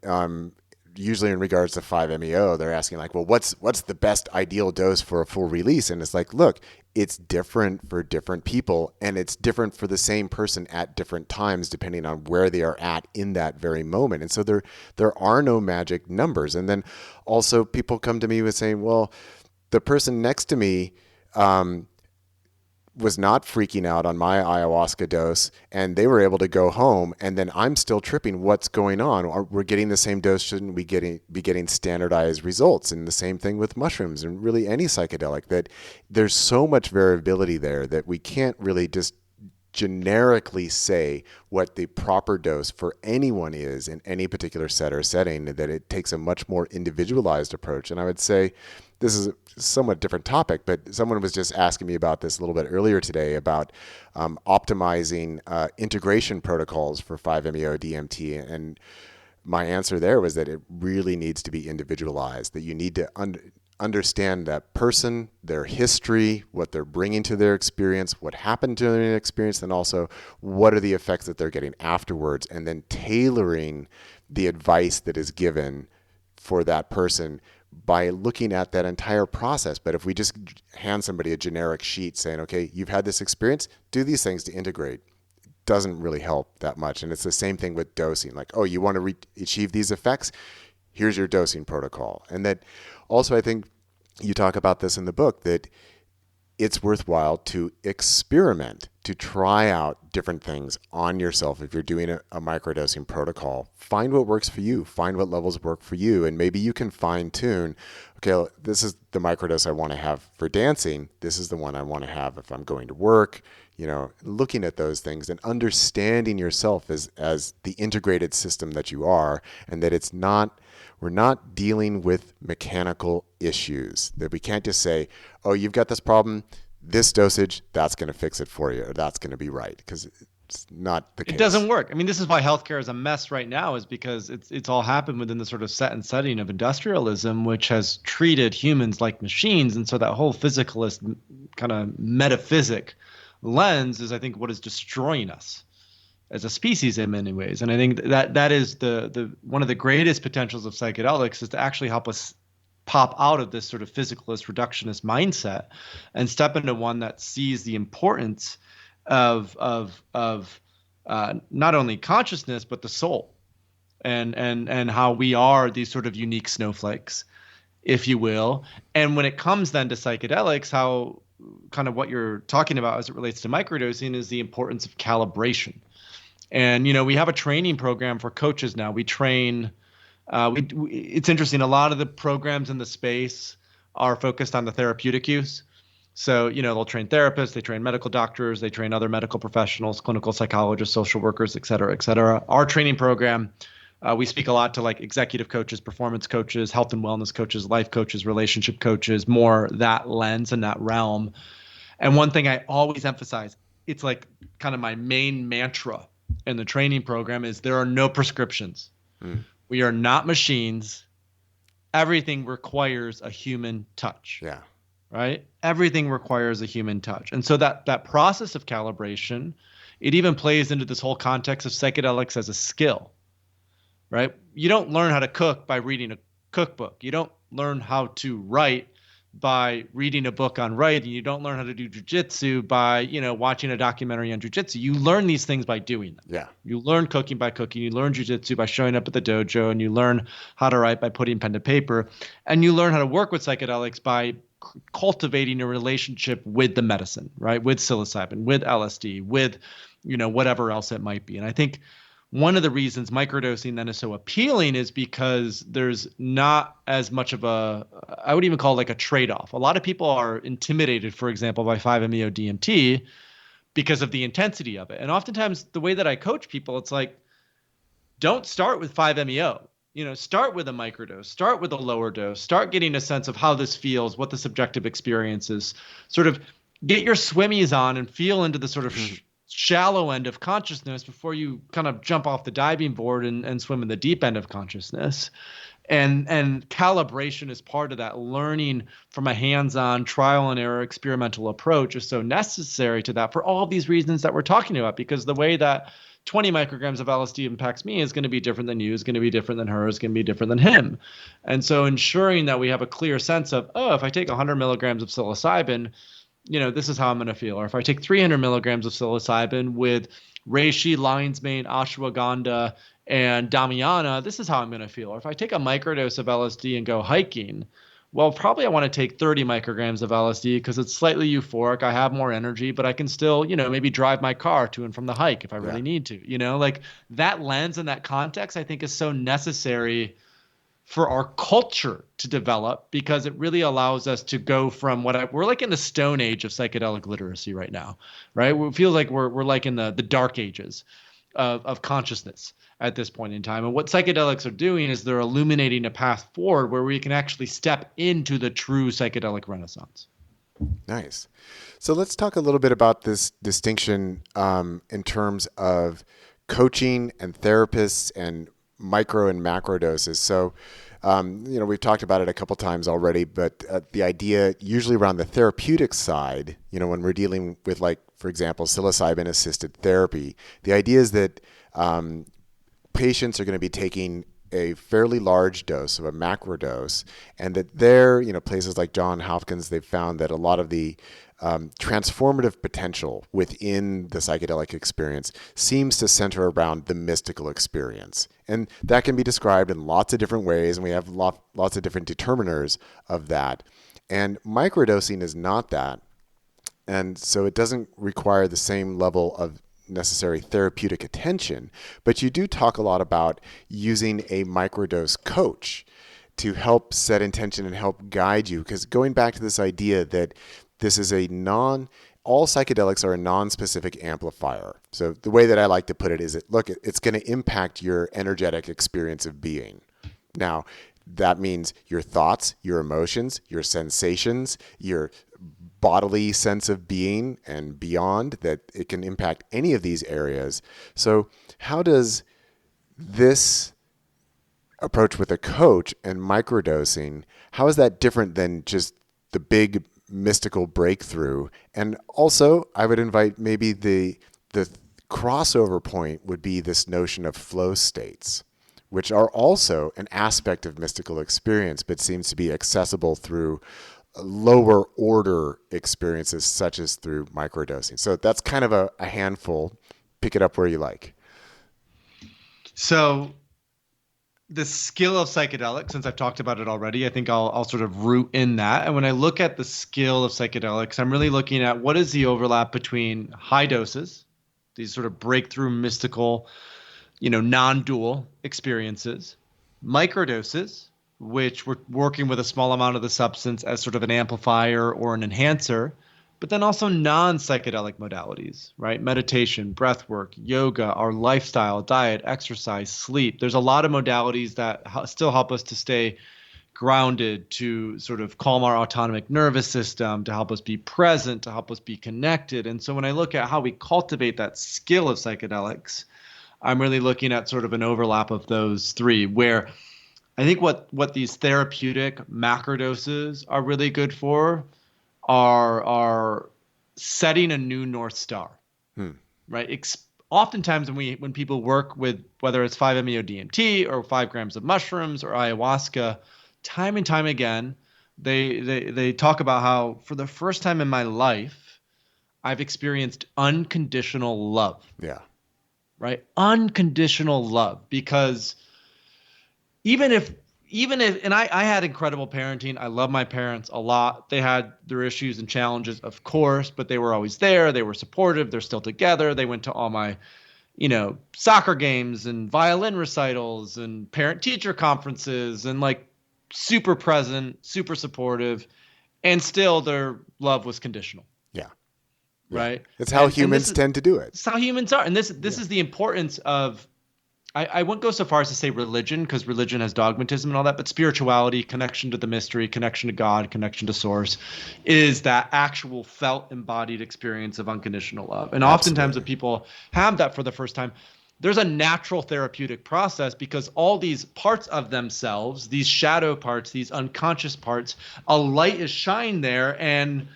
usually in regards to 5-MeO. They're asking like, well, what's the best ideal dose for a full release? And it's like, look, it's different for different people, and it's different for the same person at different times, depending on where they are at in that very moment. And so there are no magic numbers. And then also people come to me with saying, well, the person next to me was not freaking out on my ayahuasca dose, and they were able to go home, and then I'm still tripping. What's going on? We're getting the same dose. Shouldn't we be getting standardized results? And the same thing with mushrooms and really any psychedelic, that there's so much variability there that we can't really just generically say what the proper dose for anyone is in any particular set or setting, that it takes a much more individualized approach. And I would say this is a somewhat different topic, but someone was just asking me about this a little bit earlier today about optimizing integration protocols for 5-MeO DMT. And my answer there was that it really needs to be individualized, that you need to understand that person, their history, what they're bringing to their experience, what happened to their experience, and also what are the effects that they're getting afterwards, and then tailoring the advice that is given for that person by looking at that entire process. But if we just hand somebody a generic sheet saying, okay, you've had this experience, do these things to integrate, doesn't really help that much. And it's the same thing with dosing. Like, oh, you want to achieve these effects? Here's your dosing protocol. And that also, I think you talk about this in the book, that it's worthwhile to experiment, to try out different things on yourself. If you're doing a microdosing protocol, find what works for you, find what levels work for you. And maybe you can fine tune, okay, this is the microdose I want to have for dancing. This is the one I want to have if I'm going to work. Looking at those things and understanding yourself as the integrated system that you are, and that we're not dealing with mechanical issues, that we can't just say, oh, you've got this problem, this dosage, that's going to fix it for you, or that's going to be right, because it's not the case. It doesn't work. I mean, this is why healthcare is a mess right now, is because it's all happened within the sort of set and setting of industrialism, which has treated humans like machines. And so that whole physicalist kind of metaphysic lens is, I think, what is destroying us as a species in many ways. And I think that is the one of the greatest potentials of psychedelics, is to actually help us pop out of this sort of physicalist reductionist mindset and step into one that sees the importance of not only consciousness but the soul, and how we are these sort of unique snowflakes, if you will. And when it comes then to psychedelics, how kind of what you're talking about as it relates to microdosing is the importance of calibration. And, we have a training program for coaches now. We train, it's interesting. A lot of the programs in the space are focused on the therapeutic use. So, they'll train therapists, they train medical doctors, they train other medical professionals, clinical psychologists, social workers, et cetera, et cetera. Our training program, we speak a lot to like executive coaches, performance coaches, health and wellness coaches, life coaches, relationship coaches, more that lens and that realm. And one thing I always emphasize, it's like kind of my main mantra in the training program, is there are no prescriptions. We are not machines. Everything requires a human touch. Yeah. Right? Everything requires a human touch. And so that process of calibration, it even plays into this whole context of psychedelics as a skill. Right? You don't learn how to cook by reading a cookbook. You don't learn how to write by reading a book on writing. You don't learn how to do jujitsu by, watching a documentary on jujitsu. You learn these things by doing them. Yeah. You learn cooking by cooking. You learn jujitsu by showing up at the dojo, and you learn how to write by putting pen to paper. And you learn how to work with psychedelics by cultivating a relationship with the medicine, right? With psilocybin, with LSD, with, whatever else it might be. And I think one of the reasons microdosing then is so appealing is because there's not as much of I would even call it like a trade-off. A lot of people are intimidated, for example, by 5-MeO DMT because of the intensity of it. And oftentimes the way that I coach people, it's like, don't start with 5-MeO. Start with a microdose, start with a lower dose, start getting a sense of how this feels, what the subjective experience is, sort of get your swimmies on and feel into the sort of shallow end of consciousness before you kind of jump off the diving board and swim in the deep end of consciousness. And calibration is part of that. Learning from a hands-on trial and error experimental approach is so necessary to that for all these reasons that we're talking about, because the way that 20 micrograms of LSD impacts me is going to be different than you, is going to be different than her, is going to be different than him. And so ensuring that we have a clear sense of, if I take 100 milligrams of psilocybin, this is how I'm going to feel. Or if I take 300 milligrams of psilocybin with reishi, lion's mane, ashwagandha, and damiana, this is how I'm going to feel. Or if I take a microdose of LSD and go hiking, well, probably I want to take 30 micrograms of LSD because it's slightly euphoric. I have more energy, but I can still, maybe drive my car to and from the hike if I Yeah. really need to, like that lens and that context, I think is so necessary for our culture to develop because it really allows us to go from we're like in the stone age of psychedelic literacy right now, right? We feel like we're like in the dark ages of consciousness at this point in time. And what psychedelics are doing is they're illuminating a path forward where we can actually step into the true psychedelic renaissance. Nice. So let's talk a little bit about this distinction in terms of coaching and therapists and micro and macro doses. So, we've talked about it a couple times already, but the idea usually around the therapeutic side, when we're dealing with, like, for example, psilocybin assisted therapy, the idea is that patients are going to be taking a fairly large dose of a macro dose, and that there, places like Johns Hopkins, they've found that a lot of the transformative potential within the psychedelic experience seems to center around the mystical experience. And that can be described in lots of different ways, and we have lots of different determiners of that. And microdosing is not that. And so it doesn't require the same level of necessary therapeutic attention, but you do talk a lot about using a microdose coach to help set intention and help guide you. Because going back to this idea that this is all psychedelics are a non-specific amplifier. So the way that I like to put it is it's going to impact your energetic experience of being. Now, that means your thoughts, your emotions, your sensations, your bodily sense of being and beyond, that it can impact any of these areas. So how does this approach with a coach and microdosing, how is that different than just the big mystical breakthrough? And also, I would invite maybe the crossover point would be this notion of flow states, which are also an aspect of mystical experience, but seems to be accessible through lower order experiences, such as through microdosing. So that's kind of a handful. Pick it up where you like. So the skill of psychedelics, since I've talked about it already, I think I'll sort of root in that. And when I look at the skill of psychedelics, I'm really looking at what is the overlap between high doses, these sort of breakthrough mystical, non-dual experiences, microdoses, which we're working with a small amount of the substance as sort of an amplifier or an enhancer, but then also non-psychedelic modalities, right? Meditation, breath work, yoga, our lifestyle, diet, exercise, sleep. There's a lot of modalities that still help us to stay grounded, to sort of calm our autonomic nervous system, to help us be present, to help us be connected. And so when I look at how we cultivate that skill of psychedelics, I'm really looking at sort of an overlap of those three, where I think what these therapeutic macrodoses are really good for are setting a new North Star, right? Oftentimes when people work with, whether it's 5-MeO-DMT or 5 grams of mushrooms or ayahuasca, time and time again, they talk about how for the first time in my life, I've experienced unconditional love. Yeah. Right? Unconditional love, because even if, and I had incredible parenting. I love my parents a lot. They had their issues and challenges, of course, but they were always there. They were supportive. They're still together. They went to all my, soccer games and violin recitals and parent teacher conferences, and like super present, super supportive, and still their love was conditional. Yeah. Right. It's how humans tend to do it. It's how humans are. And this is the importance of, I won't go so far as to say religion, because religion has dogmatism and all that, but spirituality, connection to the mystery, connection to God, connection to source, is that actual felt embodied experience of unconditional love. And oftentimes when people have that for the first time, there's a natural therapeutic process, because all these parts of themselves, these shadow parts, these unconscious parts, a light is shined there, and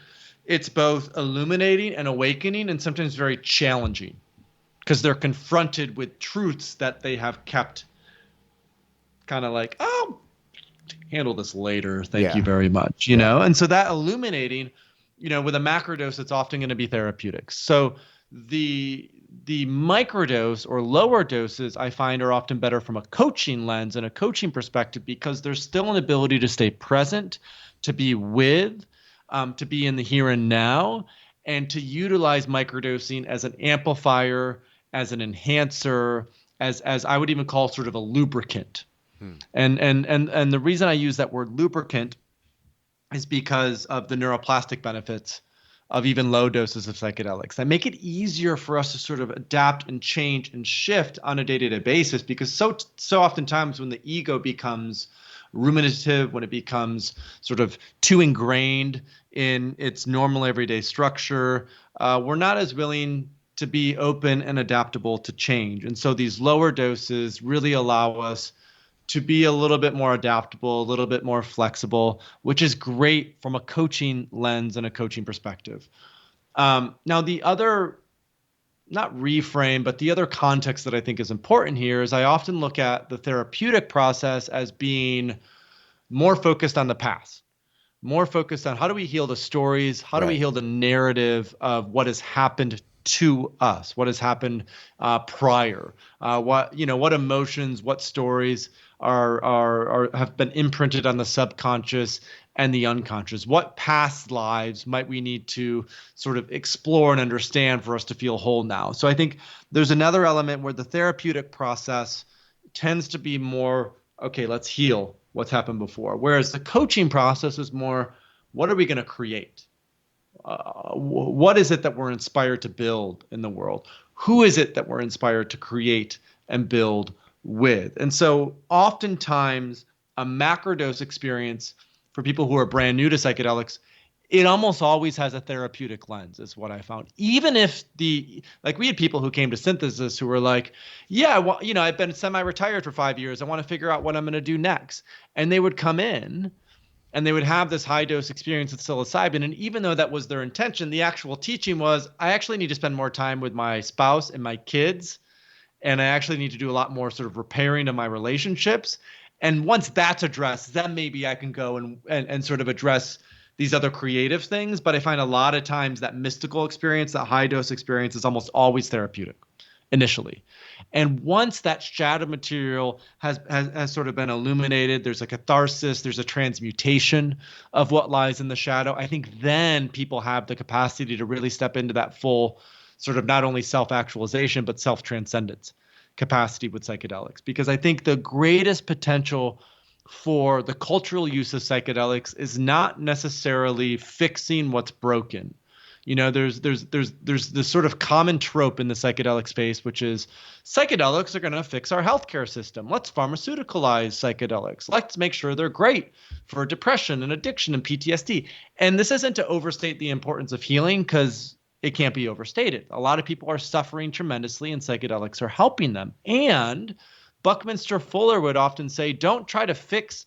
it's both illuminating and awakening, and sometimes very challenging, because they're confronted with truths that they have kept kind of like, oh, handle this later. Thank you very much. You know? And so that illuminating, with a macrodose, it's often going to be therapeutic. So the the microdose or lower doses I find are often better from a coaching lens and a coaching perspective because there's still an ability to stay present, to be with, to be in the here and now, and to utilize microdosing as an amplifier, as an enhancer, as I would even call sort of a lubricant. And the reason I use that word lubricant is because of the neuroplastic benefits of even low doses of psychedelics that make it easier for us to sort of adapt and change and shift on a day-to-day basis, because so oftentimes when the ego becomes ruminative, when it becomes sort of too ingrained in its normal everyday structure, we're not as willing to be open and adaptable to change. And so these lower doses really allow us to be a little bit more adaptable, a little bit more flexible, which is great from a coaching lens and a coaching perspective. Now, the other, not reframe, but the other context that I think is important here is I often look at the therapeutic process as being more focused on the past, more focused on how do we heal the stories, how do we heal the narrative of what has happened to us, what has happened prior, what emotions, what stories are have been imprinted on the subconscious and the unconscious. What past lives might we need to sort of explore and understand for us to feel whole now? So I think there's another element where the therapeutic process tends to be more, okay, let's heal what's happened before. Whereas the coaching process is more, what are we going to create? What is it that we're inspired to build in the world? Who is it that we're inspired to create and build with? And so oftentimes a macrodose experience for people who are brand new to psychedelics, it almost always has a therapeutic lens, is what I found. Even if we had people who came to Synthesis who were like, yeah, well, I've been semi-retired for 5 years. I want to figure out what I'm going to do next. And they would come in and they would have this high dose experience with psilocybin. And even though that was their intention, the actual teaching was, I actually need to spend more time with my spouse and my kids. And I actually need to do a lot more sort of repairing of my relationships. And once that's addressed, then maybe I can go and sort of address these other creative things. But I find a lot of times that mystical experience, that high dose experience, is almost always therapeutic initially. And once that shadow material has sort of been illuminated, there's a catharsis, there's a transmutation of what lies in the shadow. I think then people have the capacity to really step into that full sort of not only self-actualization, but self-transcendence capacity with psychedelics. Because I think the greatest potential for the cultural use of psychedelics is not necessarily fixing what's broken. There's this sort of common trope in the psychedelic space, which is psychedelics are going to fix our healthcare system. Let's pharmaceuticalize psychedelics. Let's make sure they're great for depression and addiction and PTSD. And this isn't to overstate the importance of healing, because it can't be overstated. A lot of people are suffering tremendously and psychedelics are helping them. And Buckminster Fuller would often say, don't try to fix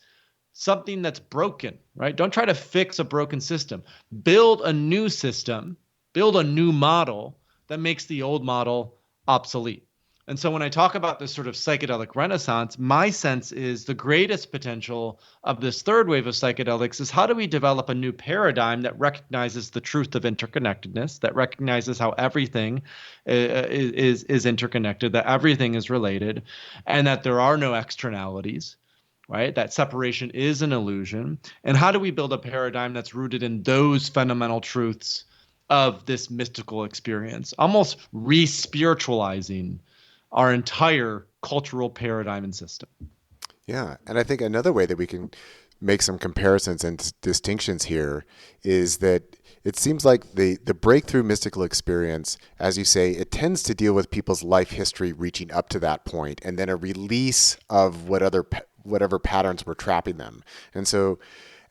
something that's broken, right? Don't try to fix a broken system. Build a new system, build a new model that makes the old model obsolete. And so when I talk about this sort of psychedelic renaissance, my sense is the greatest potential of this third wave of psychedelics is, how do we develop a new paradigm that recognizes the truth of interconnectedness, that recognizes how everything is interconnected, that everything is related, and that there are no externalities, right? That separation is an illusion. And how do we build a paradigm that's rooted in those fundamental truths of this mystical experience, almost re-spiritualizing our entire cultural paradigm and system? Yeah. And I think another way that we can make some comparisons and distinctions here is that it seems like the breakthrough mystical experience, as you say, it tends to deal with people's life history reaching up to that point, and then a release of whatever patterns were trapping them. And so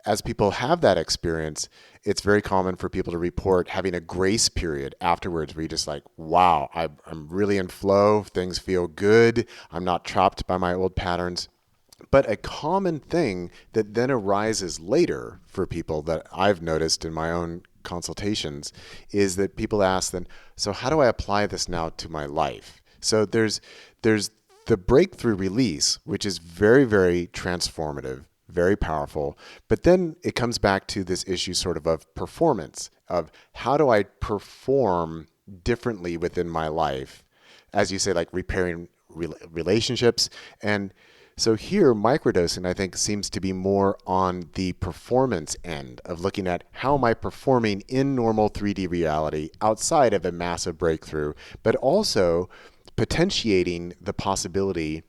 as people have that experience, it's very common for people to report having a grace period afterwards where you're just like, wow, I'm really in flow. Things feel good. I'm not trapped by my old patterns. But a common thing that then arises later for people that I've noticed in my own consultations is that people ask then, so how do I apply this now to my life? So there's the breakthrough release, which is very, very transformative, very powerful. But then it comes back to this issue sort of performance, of how do I perform differently within my life as you say, like repairing relationships. And so here, microdosing, I think, seems to be more on the performance end of looking at how am I performing in normal 3D reality outside of a massive breakthrough, but also potentiating the possibility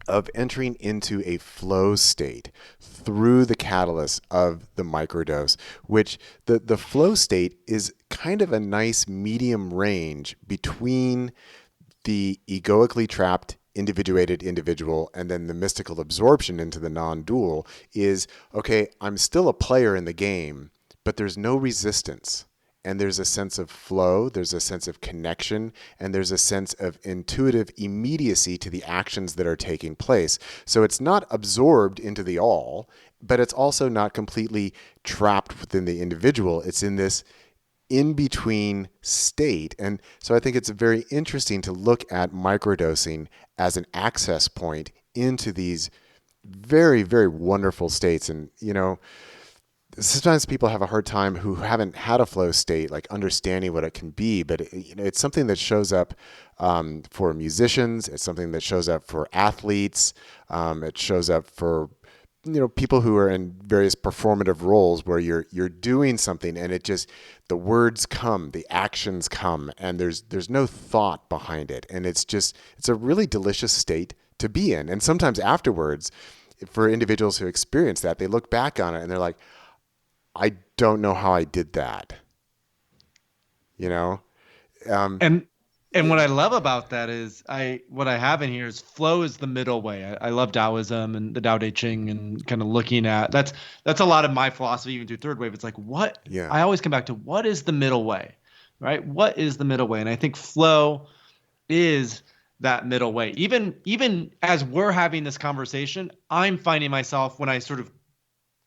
of entering into a flow state through the catalyst of the microdose, which the flow state is kind of a nice medium range between the egoically trapped individuated individual and then the mystical absorption into the non-dual is, okay, I'm still a player in the game, but there's no resistance. And there's a sense of flow, there's a sense of connection, and there's a sense of intuitive immediacy to the actions that are taking place. So it's not absorbed into the all, but it's also not completely trapped within the individual. It's in this in-between state. And so I think it's very interesting to look at microdosing as an access point into these very, very wonderful states. And, sometimes people have a hard time who haven't had a flow state, like understanding what it can be, but it's something that shows up for musicians. It's something that shows up for athletes. It shows up for people who are in various performative roles where you're doing something and it just, the words come, the actions come, and there's no thought behind it, and it's a really delicious state to be in. And sometimes afterwards, for individuals who experience that, they look back on it and they're like, I don't know how I did that. And what I love about that is what I have in here is flow is the middle way. I love Taoism and the Tao Te Ching and kind of looking at that's a lot of my philosophy even through third wave. It's like I always come back to what is the middle way, right? What is the middle way? And I think flow is that middle way. Even as we're having this conversation, I'm finding myself when I sort of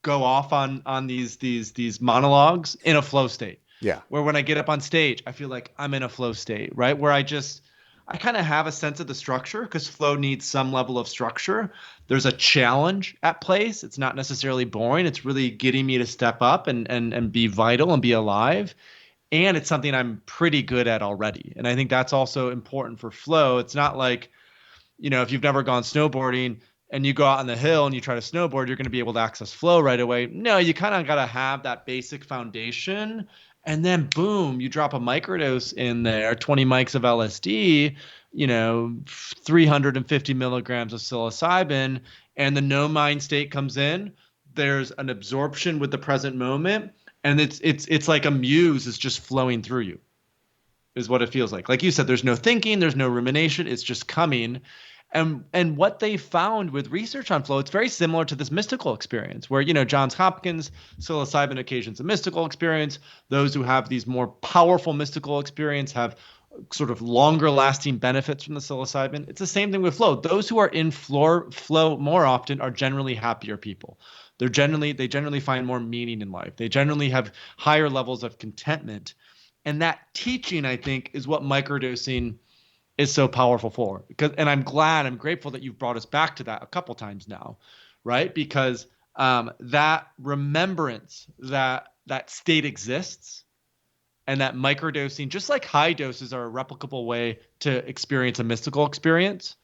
go off on these monologues in a flow state. Yeah. Where when I get up on stage, I feel like I'm in a flow state, right? Where I kind of have a sense of the structure because flow needs some level of structure. There's a challenge at place. It's not necessarily boring. It's really getting me to step up and be vital and be alive. And it's something I'm pretty good at already. And I think that's also important for flow. It's not like, if you've never gone snowboarding and you go out on the hill and you try to snowboard, you're going to be able to access flow right away. No, you kind of got to have that basic foundation. And then boom, you drop a microdose in there, 20 mics of LSD, 350 milligrams of psilocybin, and the no mind state comes in. There's an absorption with the present moment, and it's like a muse is just flowing through you, is what it feels like. Like you said, there's no thinking, there's no rumination, it's just coming. And what they found with research on flow, it's very similar to this mystical experience where, Johns Hopkins, psilocybin occasions a mystical experience. Those who have these more powerful mystical experience have sort of longer lasting benefits from the psilocybin. It's the same thing with flow. Those who are in flow more often are generally happier people. They generally find more meaning in life. They generally have higher levels of contentment. And that teaching, I think, is what microdosing is so powerful for. And I'm grateful that you've brought us back to that a couple times now, right? Because that remembrance that state exists and that microdosing, just like high doses are a replicable way to experience a mystical experience,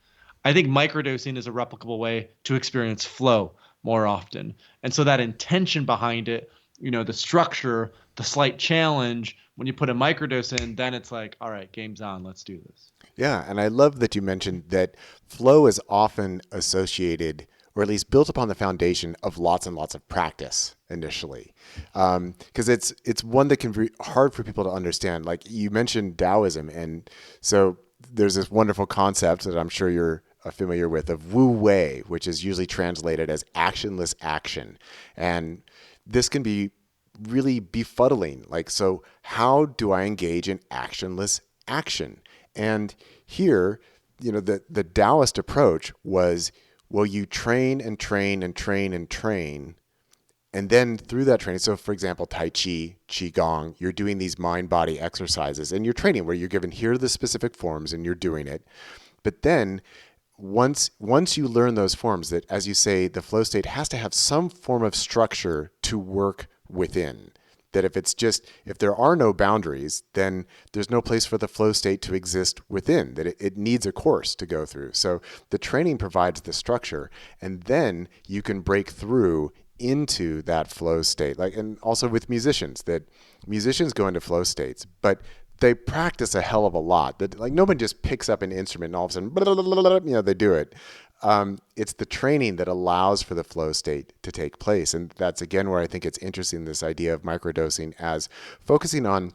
I think microdosing is a replicable way to experience flow more often. And so that intention behind it, the structure, the slight challenge, when you put a microdose in, then it's like, all right, game's on, let's do this. Yeah, and I love that you mentioned that flow is often associated, or at least built upon the foundation of lots and lots of practice initially, because it's one that can be hard for people to understand. Like you mentioned Taoism, and so there's this wonderful concept that I'm sure you're familiar with of Wu Wei, which is usually translated as actionless action, and this can be really befuddling. Like, so how do I engage in actionless action? And here, the Taoist approach was, well, you train and train and train and train. And then through that training, so for example, Tai Chi, Qigong, you're doing these mind-body exercises and you're training where you're given, here are the specific forms and you're doing it. But then once you learn those forms, that, as you say, the flow state has to have some form of structure to work within. that if there are no boundaries, then there's no place for the flow state to exist within, that it needs a course to go through. So the training provides the structure, and then you can break through into that flow state. And also with musicians go into flow states, but they practice a hell of a lot. That no one just picks up an instrument and all of a sudden, blah, blah, blah, blah, they do it. It's the training that allows for the flow state to take place. And that's, again, where I think it's interesting, this idea of microdosing as focusing on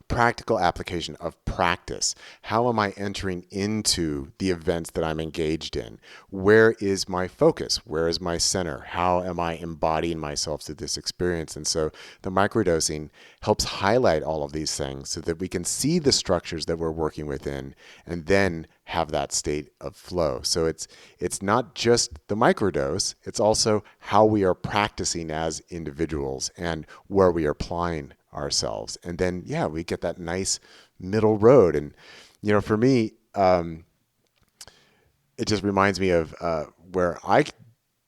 practical application of practice. How am I entering into the events that I'm engaged in? Where is my focus? Where is my center? How am I embodying myself through this experience? And so the microdosing helps highlight all of these things so that we can see the structures that we're working within and then have that state of flow. So it's not just the microdose, it's also how we are practicing as individuals and where we are applying ourselves. And then, we get that nice middle road. And, for me, it just reminds me of where I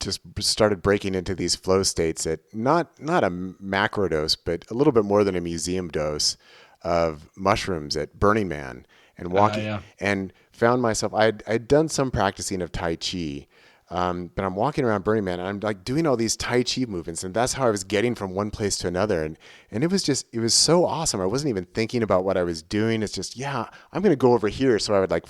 just started breaking into these flow states at not a macro dose, but a little bit more than a museum dose of mushrooms at Burning Man, and walking and found myself, I'd done some practicing of Tai Chi, but I'm walking around Burning Man and I'm doing all these Tai Chi movements, and that's how I was getting from one place to another. And it was so awesome. I wasn't even thinking about what I was doing. It's just, I'm going to go over here. So I would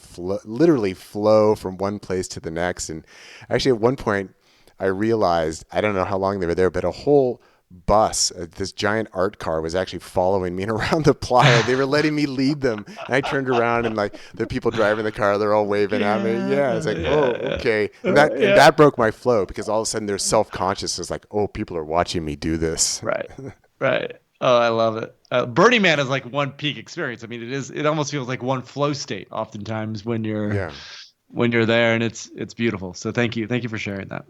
literally flow from one place to the next. And actually at one point I realized, I don't know how long they were there, but a whole bus, this giant art car, was actually following me around the playa. They were letting me lead them, and I turned around and the people driving the car, they're all waving at me. It's okay. And that broke my flow, because all of a sudden there's self-conscious. It's people are watching me do this. Right. Oh, I love it. Burning Man is like one peak experience. I mean, it almost feels like one flow state oftentimes when you're there, and it's beautiful. So thank you for sharing that.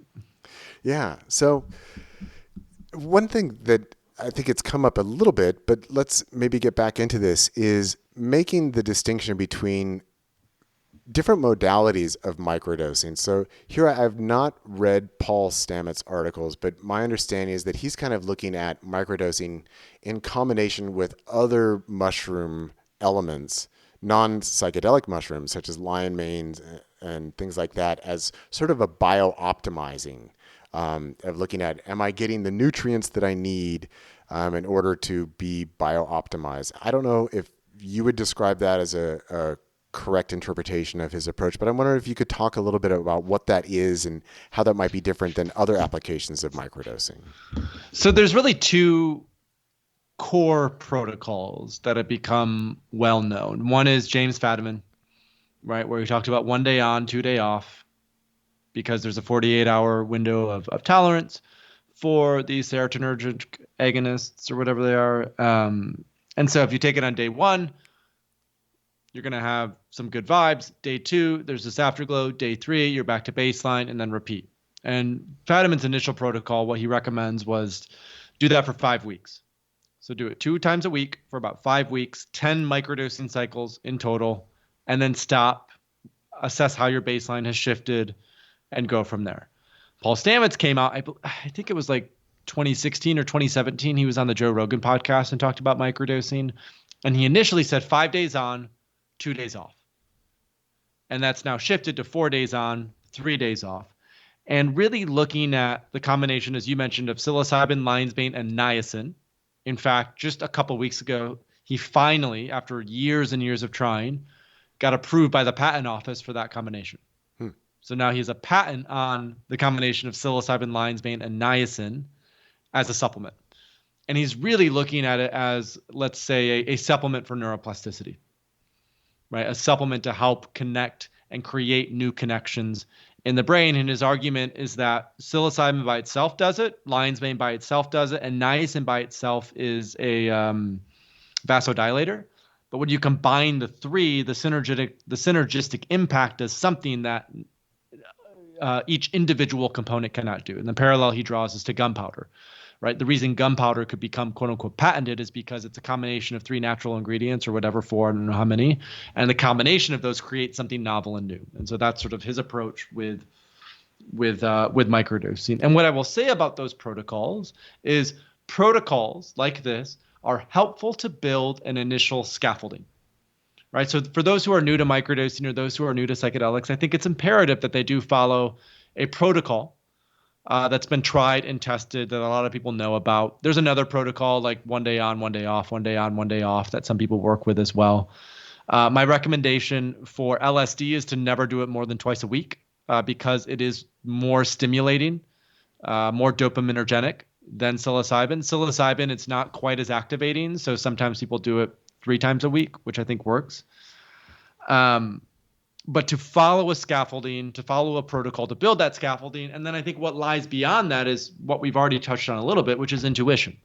So one thing that I think it's come up a little bit, but let's maybe get back into this, is making the distinction between different modalities of microdosing. So here I've not read Paul Stamets' articles, but my understanding is that he's kind of looking at microdosing in combination with other mushroom elements, non-psychedelic mushrooms such as lion manes and things like that, as sort of a bio-optimizing of looking at, am I getting the nutrients that I need in order to be bio-optimized? I don't know if you would describe that as a correct interpretation of his approach, but I'm wondering if you could talk a little bit about what that is and how that might be different than other applications of microdosing. So there's really two core protocols that have become well known. One is James Fadiman, right, where he talked about 1 day on, 2 day off, because there's a 48-hour window of tolerance for these serotonergic agonists or whatever they are. And so if you take it on day one, you're going to have some good vibes. Day two, there's this afterglow. Day three, you're back to baseline, and then repeat. And Fadiman's initial protocol, what he recommends was do that for 5 weeks. So do it 2 times a week for about 5 weeks, 10 microdosing cycles in total, and then stop, assess how your baseline has shifted, and go from there. Paul Stamets came out, I think it was like 2016 or 2017. He was on the Joe Rogan podcast and talked about microdosing. And he initially said 5 days on, 2 days off. And that's now shifted to 4 days on, 3 days off. And really looking at the combination, as you mentioned, of psilocybin, lion's mane, and niacin. In fact, just a couple weeks ago, he finally, after years and years of trying, got approved by the patent office for that combination. So now he has a patent on the combination of psilocybin, lion's mane, and niacin as a supplement. And he's really looking at it as, let's say, a supplement for neuroplasticity, right? A supplement to help connect and create new connections in the brain. And his argument is that psilocybin by itself does it, lion's mane by itself does it, and niacin by itself is a vasodilator. But when you combine the three, the synergistic impact is something that each individual component cannot do. And the parallel he draws is to gunpowder, right? The reason gunpowder could become quote unquote patented is because it's a combination of 3 natural ingredients or whatever, 4, I don't know how many. And the combination of those creates something novel and new. And so that's sort of his approach with microdosing. And what I will say about those protocols is protocols like this are helpful to build an initial scaffolding, right? So for those who are new to microdosing or those who are new to psychedelics, I think it's imperative that they do follow a protocol that's been tried and tested that a lot of people know about. There's another protocol like 1 day on, 1 day off, 1 day on, 1 day off that some people work with as well. My recommendation for LSD is to never do it more than twice a week because it is more stimulating, more dopaminergic than psilocybin. Psilocybin, it's not quite as activating. So sometimes people do it 3 times a week, which I think works. But to follow a scaffolding, to follow a protocol to build that scaffolding. And then I think what lies beyond that is what we've already touched on a little bit, which is intuition.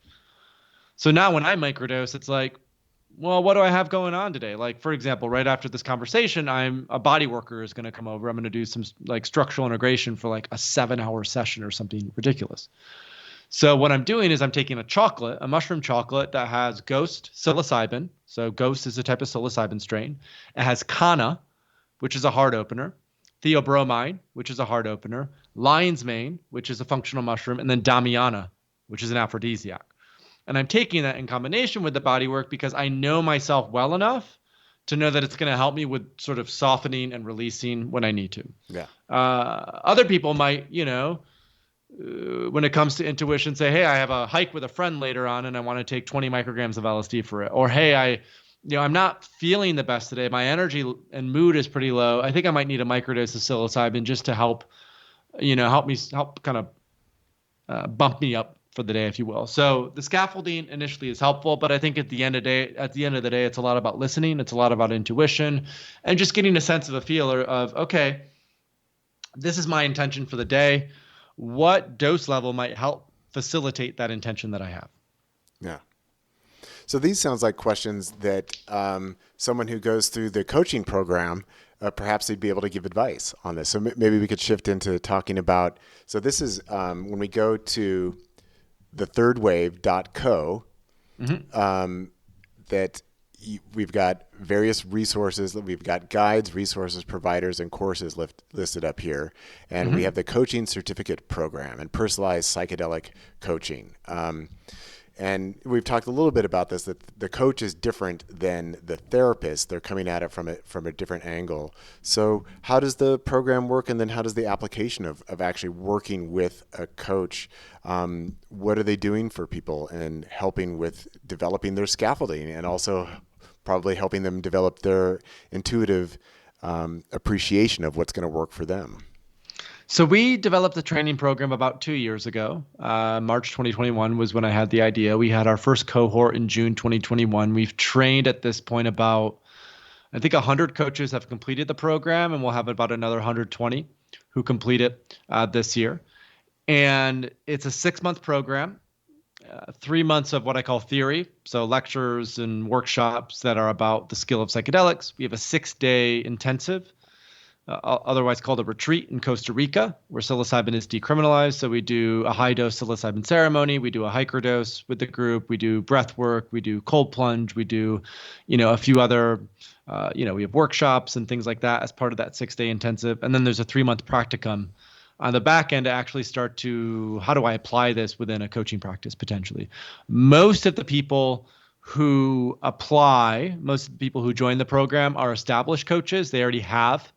So now when I microdose, it's like, well, what do I have going on today? Like, for example, right after this conversation, a body worker is going to come over. I'm going to do some like structural integration for like a 7-hour session or something ridiculous. So what I'm doing is I'm taking a mushroom chocolate that has ghost psilocybin. So ghost is a type of psilocybin strain. It has kanna, which is a heart opener, theobromine, which is a heart opener, lion's mane, which is a functional mushroom, and then damiana, which is an aphrodisiac. And I'm taking that in combination with the body work because I know myself well enough to know that it's going to help me with sort of softening and releasing when I need to. Yeah. Other people might, when it comes to intuition, say, hey, I have a hike with a friend later on and I want to take 20 micrograms of LSD for it. Or, hey, I'm not feeling the best today. My energy and mood is pretty low. I think I might need a microdose of psilocybin just to help kind of bump me up for the day, if you will. So the scaffolding initially is helpful, but I think at the end of the day, it's a lot about listening. It's a lot about intuition and just getting a sense of a feeler of, okay, this is my intention for the day. What dose level might help facilitate that intention that I have? Yeah. So these sounds like questions that someone who goes through the coaching program, perhaps they'd be able to give advice on this. So maybe we could shift into talking about, so this is when we go to thethirdwave.co, that we've got various resources. We've got guides, resources, providers, and courses listed up here. And we have the coaching certificate program and personalized psychedelic coaching. And we've talked a little bit about this, that the coach is different than the therapist. They're coming at it from a different angle. So how does the program work? And then how does the application of actually working with a coach, what are they doing for people and helping with developing their scaffolding and also probably helping them develop their intuitive appreciation of what's going to work for them? So we developed the training program about 2 years ago. March 2021 was when I had the idea. We had our first cohort in June 2021. We've trained at this point about, I think 100 coaches have completed the program, and we'll have about another 120 who complete it this year. And it's a 6-month program, 3 months of what I call theory. So lectures and workshops that are about the skill of psychedelics. We have a 6-day intensive, otherwise called a retreat in Costa Rica, where psilocybin is decriminalized. So we do a high dose psilocybin ceremony. We do a microdose with the group. We do breath work. We do cold plunge. We do, a few other, we have workshops and things like that as part of that 6-day intensive. And then there's a 3-month practicum on the back end to actually start to, how do I apply this within a coaching practice potentially? Most of the people who apply, most of the people who join the program are established coaches. They already have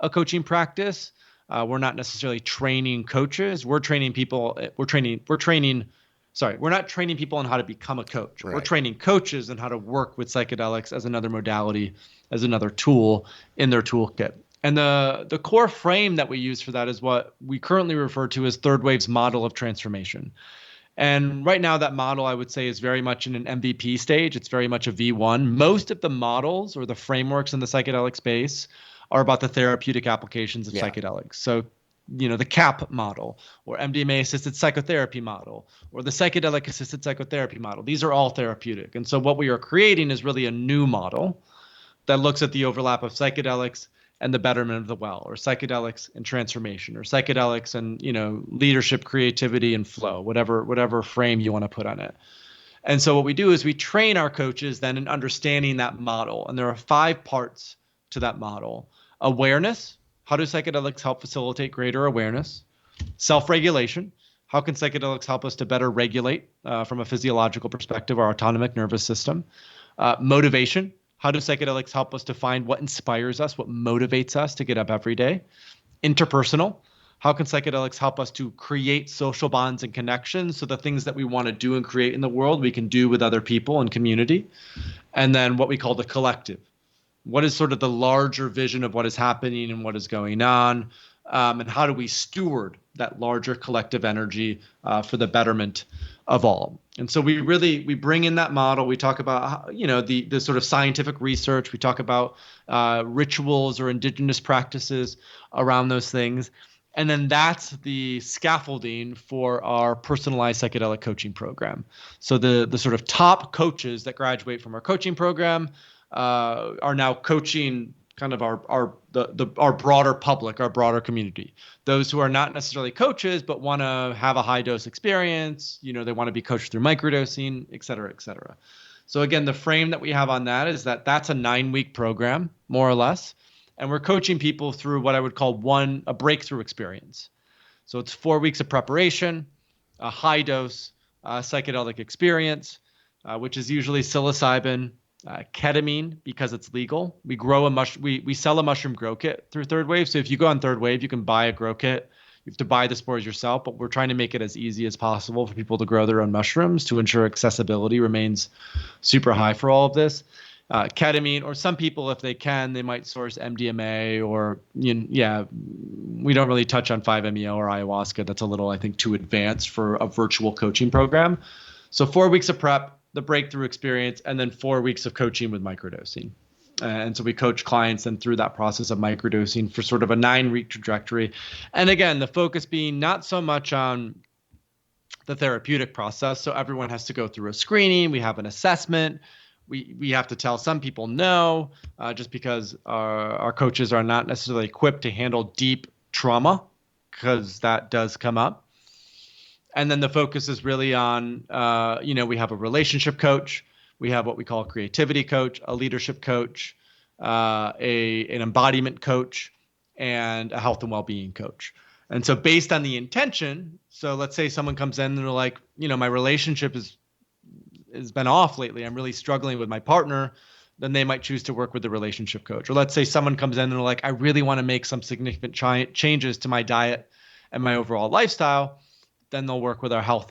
a coaching practice. We're not necessarily training coaches. We're training people. We're not training people on how to become a coach. Right. We're training coaches on how to work with psychedelics as another modality, as another tool in their toolkit. And the core frame that we use for that is what we currently refer to as Third Wave's model of transformation. And right now that model, I would say, is very much in an MVP stage. It's very much a V1. Most of the models or the frameworks in the psychedelic space are about the therapeutic applications of psychedelics. So, the CAP model or MDMA-assisted psychotherapy model or the psychedelic-assisted psychotherapy model. These are all therapeutic. And so what we are creating is really a new model that looks at the overlap of psychedelics and the betterment of the well, or psychedelics and transformation, or psychedelics and, leadership, creativity, and flow, whatever frame you want to put on it. And so what we do is we train our coaches then in understanding that model. And there are 5 parts to that model. Awareness. How do psychedelics help facilitate greater awareness? Self-regulation. How can psychedelics help us to better regulate from a physiological perspective our autonomic nervous system? Motivation. How do psychedelics help us to find what inspires us, what motivates us to get up every day? Interpersonal. How can psychedelics help us to create social bonds and connections so the things that we want to do and create in the world we can do with other people and community? And then what we call the collective. What is sort of the larger vision of what is happening and what is going on? And how do we steward that larger collective energy for the betterment of all? And so we bring in that model. We talk about the sort of scientific research. We talk about rituals or indigenous practices around those things. And then that's the scaffolding for our personalized psychedelic coaching program. So the sort of top coaches that graduate from our coaching program are now coaching kind of our broader public, our broader community. Those who are not necessarily coaches, but want to have a high dose experience, they want to be coached through microdosing, et cetera, et cetera. So again, the frame that we have on that is that that's a 9-week program, more or less. And we're coaching people through what I would call a breakthrough experience. So it's 4 weeks of preparation, a high dose psychedelic experience, which is usually psilocybin, ketamine because it's legal. We sell a mushroom grow kit through Third Wave. So if you go on Third Wave, you can buy a grow kit. You have to buy the spores yourself, but we're trying to make it as easy as possible for people to grow their own mushrooms to ensure accessibility remains super high for all of this. Ketamine, or some people, if they can, they might source MDMA or, we don't really touch on 5-MeO or ayahuasca. That's a little, I think, too advanced for a virtual coaching program. So 4 weeks of prep, the breakthrough experience, and then 4 weeks of coaching with microdosing. And so we coach clients then through that process of microdosing for sort of a 9-week trajectory. And again, the focus being not so much on the therapeutic process. So everyone has to go through a screening. We have an assessment. We have to tell some people no, just because our coaches are not necessarily equipped to handle deep trauma, because that does come up. And then the focus is really on, we have a relationship coach, we have what we call a creativity coach, a leadership coach, an embodiment coach, and a health and well-being coach. And so based on the intention, so let's say someone comes in and they're like, my relationship has been off lately. I'm really struggling with my partner. Then they might choose to work with the relationship coach. Or let's say someone comes in and they're like, I really want to make some significant changes to my diet and my overall lifestyle. Then they'll work with our health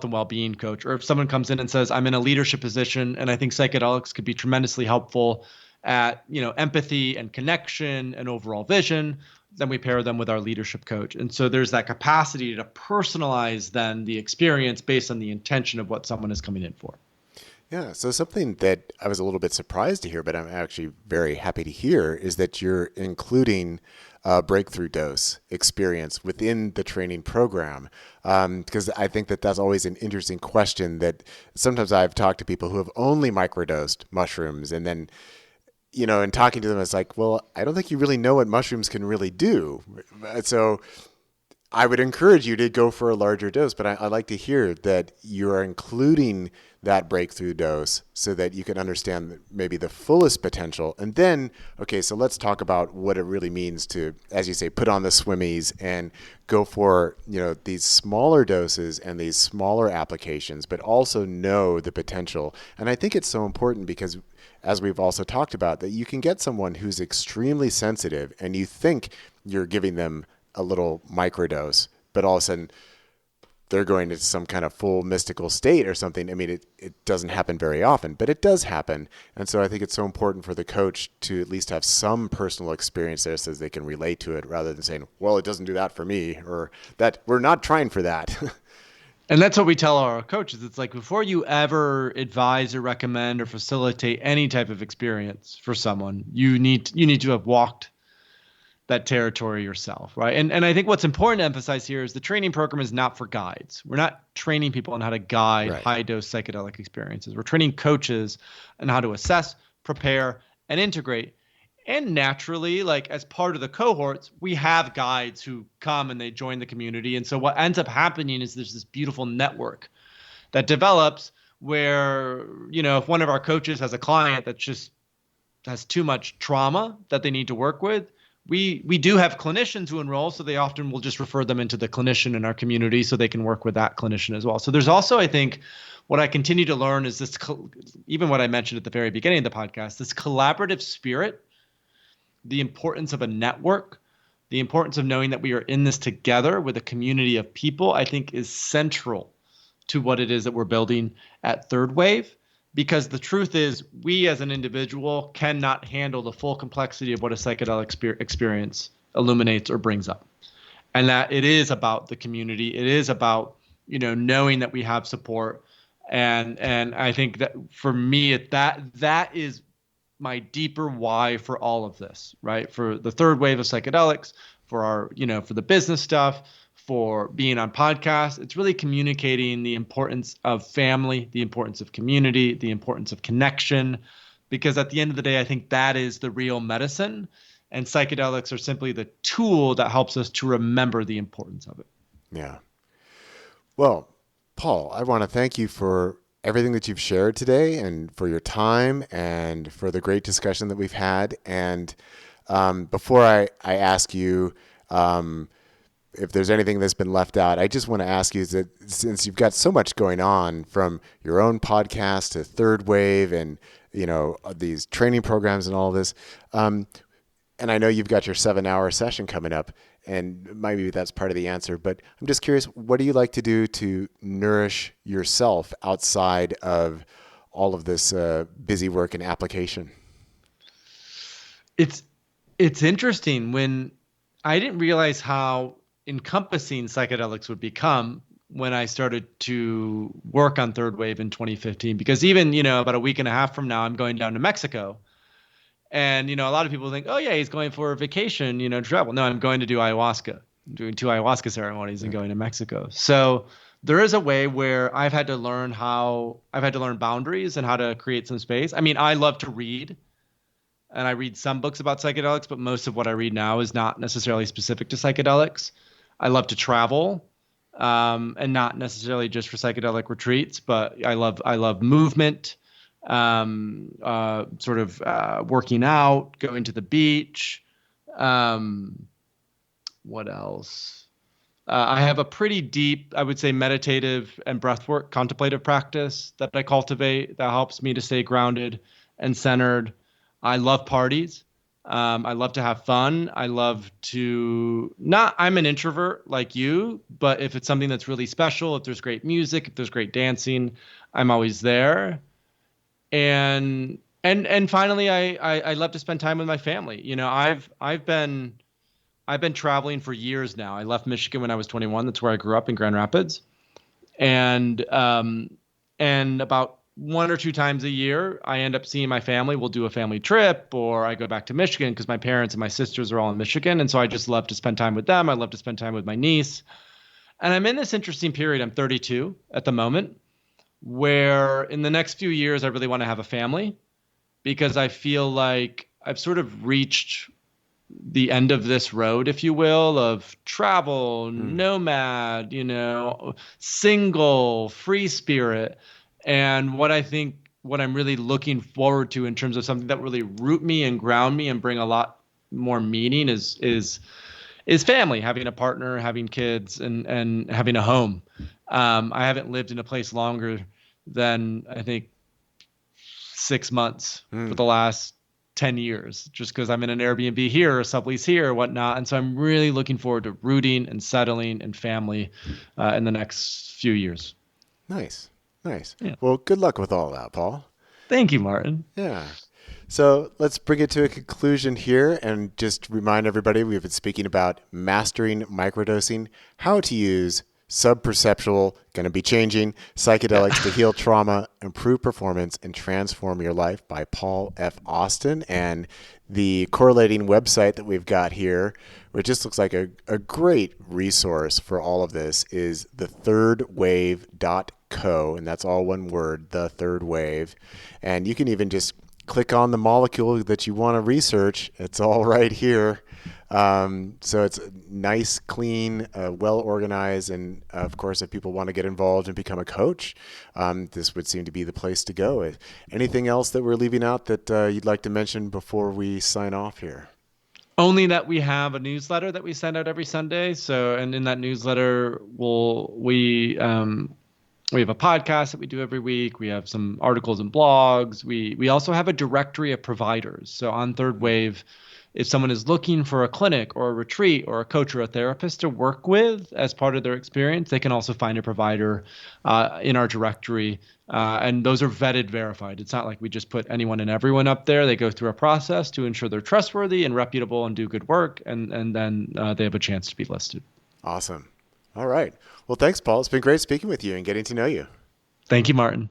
and well-being coach. Or if someone comes in and says, I'm in a leadership position and I think psychedelics could be tremendously helpful at, empathy and connection and overall vision, then we pair them with our leadership coach. And so there's that capacity to personalize then the experience based on the intention of what someone is coming in for. Yeah, so something that I was a little bit surprised to hear, but I'm actually very happy to hear, is that you're including a breakthrough dose experience within the training program. Because I think that that's always an interesting question that sometimes I've talked to people who have only microdosed mushrooms, and then and talking to them, it's like, well, I don't think you really know what mushrooms can really do. So I would encourage you to go for a larger dose, but I like to hear that you are including that breakthrough dose so that you can understand maybe the fullest potential. And then, okay, so let's talk about what it really means to, as you say, put on the swimmies and go for, these smaller doses and these smaller applications, but also know the potential. And I think it's so important because, as we've also talked about, that you can get someone who's extremely sensitive and you think you're giving them a little microdose, but all of a sudden they're going into some kind of full mystical state or something. I mean, it doesn't happen very often, but it does happen. And so I think it's so important for the coach to at least have some personal experience there so they can relate to it, rather than saying, well, it doesn't do that for me, or that we're not trying for that. And that's what we tell our coaches. It's like, before you ever advise or recommend or facilitate any type of experience for someone, you need to have walked that territory yourself, right? And I think what's important to emphasize here is the training program is not for guides. We're not training people on how to guide high-dose psychedelic experiences. We're training coaches on how to assess, prepare, and integrate. And naturally, like as part of the cohorts, we have guides who come and they join the community. And so what ends up happening is there's this beautiful network that develops where, if one of our coaches has a client that just has too much trauma that they need to work with, we do have clinicians who enroll, so they often will just refer them into the clinician in our community so they can work with that clinician as well. So there's also, I think, what I continue to learn is this, even what I mentioned at the very beginning of the podcast, this collaborative spirit, the importance of a network, the importance of knowing that we are in this together with a community of people, I think is central to what it is that we're building at Third Wave. Because the truth is, we as an individual cannot handle the full complexity of what a psychedelic experience illuminates or brings up. And that it is about the community. It is about, knowing that we have support. And I think that for me, that is my deeper why for all of this, right? For the third wave of psychedelics, for our, for the business stuff, for being on podcasts. It's really communicating the importance of family, the importance of community, the importance of connection, because at the end of the day, I think that is the real medicine, and psychedelics are simply the tool that helps us to remember the importance of it. Yeah. Well, Paul, I want to thank you for everything that you've shared today and for your time and for the great discussion that we've had. And before I ask you, if there's anything that's been left out, I just want to ask you that since you've got so much going on, from your own podcast to Third Wave and, these training programs and all this, and I know you've got your 7-hour session coming up, and maybe that's part of the answer, but I'm just curious, what do you like to do to nourish yourself outside of all of this busy work and application? It's interesting. When I didn't realize how encompassing psychedelics would become when I started to work on Third Wave in 2015, because even, about a week and a half from now, I'm going down to Mexico. And, a lot of people think, oh yeah, he's going for a vacation, travel. No, I'm going to do ayahuasca. I'm doing 2 ayahuasca ceremonies and going to Mexico. So there is a way where I've had to learn boundaries and how to create some space. I mean, I love to read, and I read some books about psychedelics, but most of what I read now is not necessarily specific to psychedelics. I love to travel, and not necessarily just for psychedelic retreats, but I love movement, working out, going to the beach. What else? I have a pretty deep, I would say, meditative and breathwork, contemplative practice that I cultivate that helps me to stay grounded and centered. I love parties. I love to have fun. I'm an introvert like you, but if it's something that's really special, if there's great music, if there's great dancing, I'm always there. And finally, I love to spend time with my family. I've been traveling for years now. I left Michigan when I was 21. That's where I grew up, in Grand Rapids. And about 1 or 2 times a year, I end up seeing my family. We'll do a family trip, or I go back to Michigan because my parents and my sisters are all in Michigan. And so I just love to spend time with them. I love to spend time with my niece. And I'm in this interesting period. I'm 32 at the moment, where in the next few years, I really want to have a family, because I feel like I've sort of reached the end of this road, if you will, of travel, nomad, single, free spirit. And what I'm really looking forward to in terms of something that really root me and ground me and bring a lot more meaning is family, having a partner, having kids, and having a home. I haven't lived in a place longer than, I think, 6 months for the last 10 years, just because I'm in an Airbnb here or sublease here or whatnot. And so I'm really looking forward to rooting and settling and family in the next few years. Nice. Yeah. Well, good luck with all that, Paul. Thank you, Martin. Yeah. So let's bring it to a conclusion here and just remind everybody we've been speaking about mastering microdosing, how to use subperceptual, going to be changing, psychedelics to heal trauma, improve performance, and transform your life by Paul F. Austin. And the correlating website that we've got here, which just looks like a great resource for all of this, is thethirdwave.co, and that's all one word, The Third Wave. And you can even just click on the molecule that you want to research. It's all right here. So it's nice, clean, well organized, and of course, if people want to get involved and become a coach, this would seem to be the place to go. Anything else that we're leaving out that you'd like to mention before we sign off here? Only that we have a newsletter that we send out every Sunday. So, and in that newsletter, we have a podcast that we do every week. We have some articles and blogs. We also have a directory of providers. So on Third Wave, if someone is looking for a clinic or a retreat or a coach or a therapist to work with as part of their experience, they can also find a provider in our directory. And those are vetted, verified. It's not like we just put anyone and everyone up there. They go through a process to ensure they're trustworthy and reputable and do good work. And then they have a chance to be listed. Awesome. All right. Well, thanks, Paul. It's been great speaking with you and getting to know you. Thank you, Martin.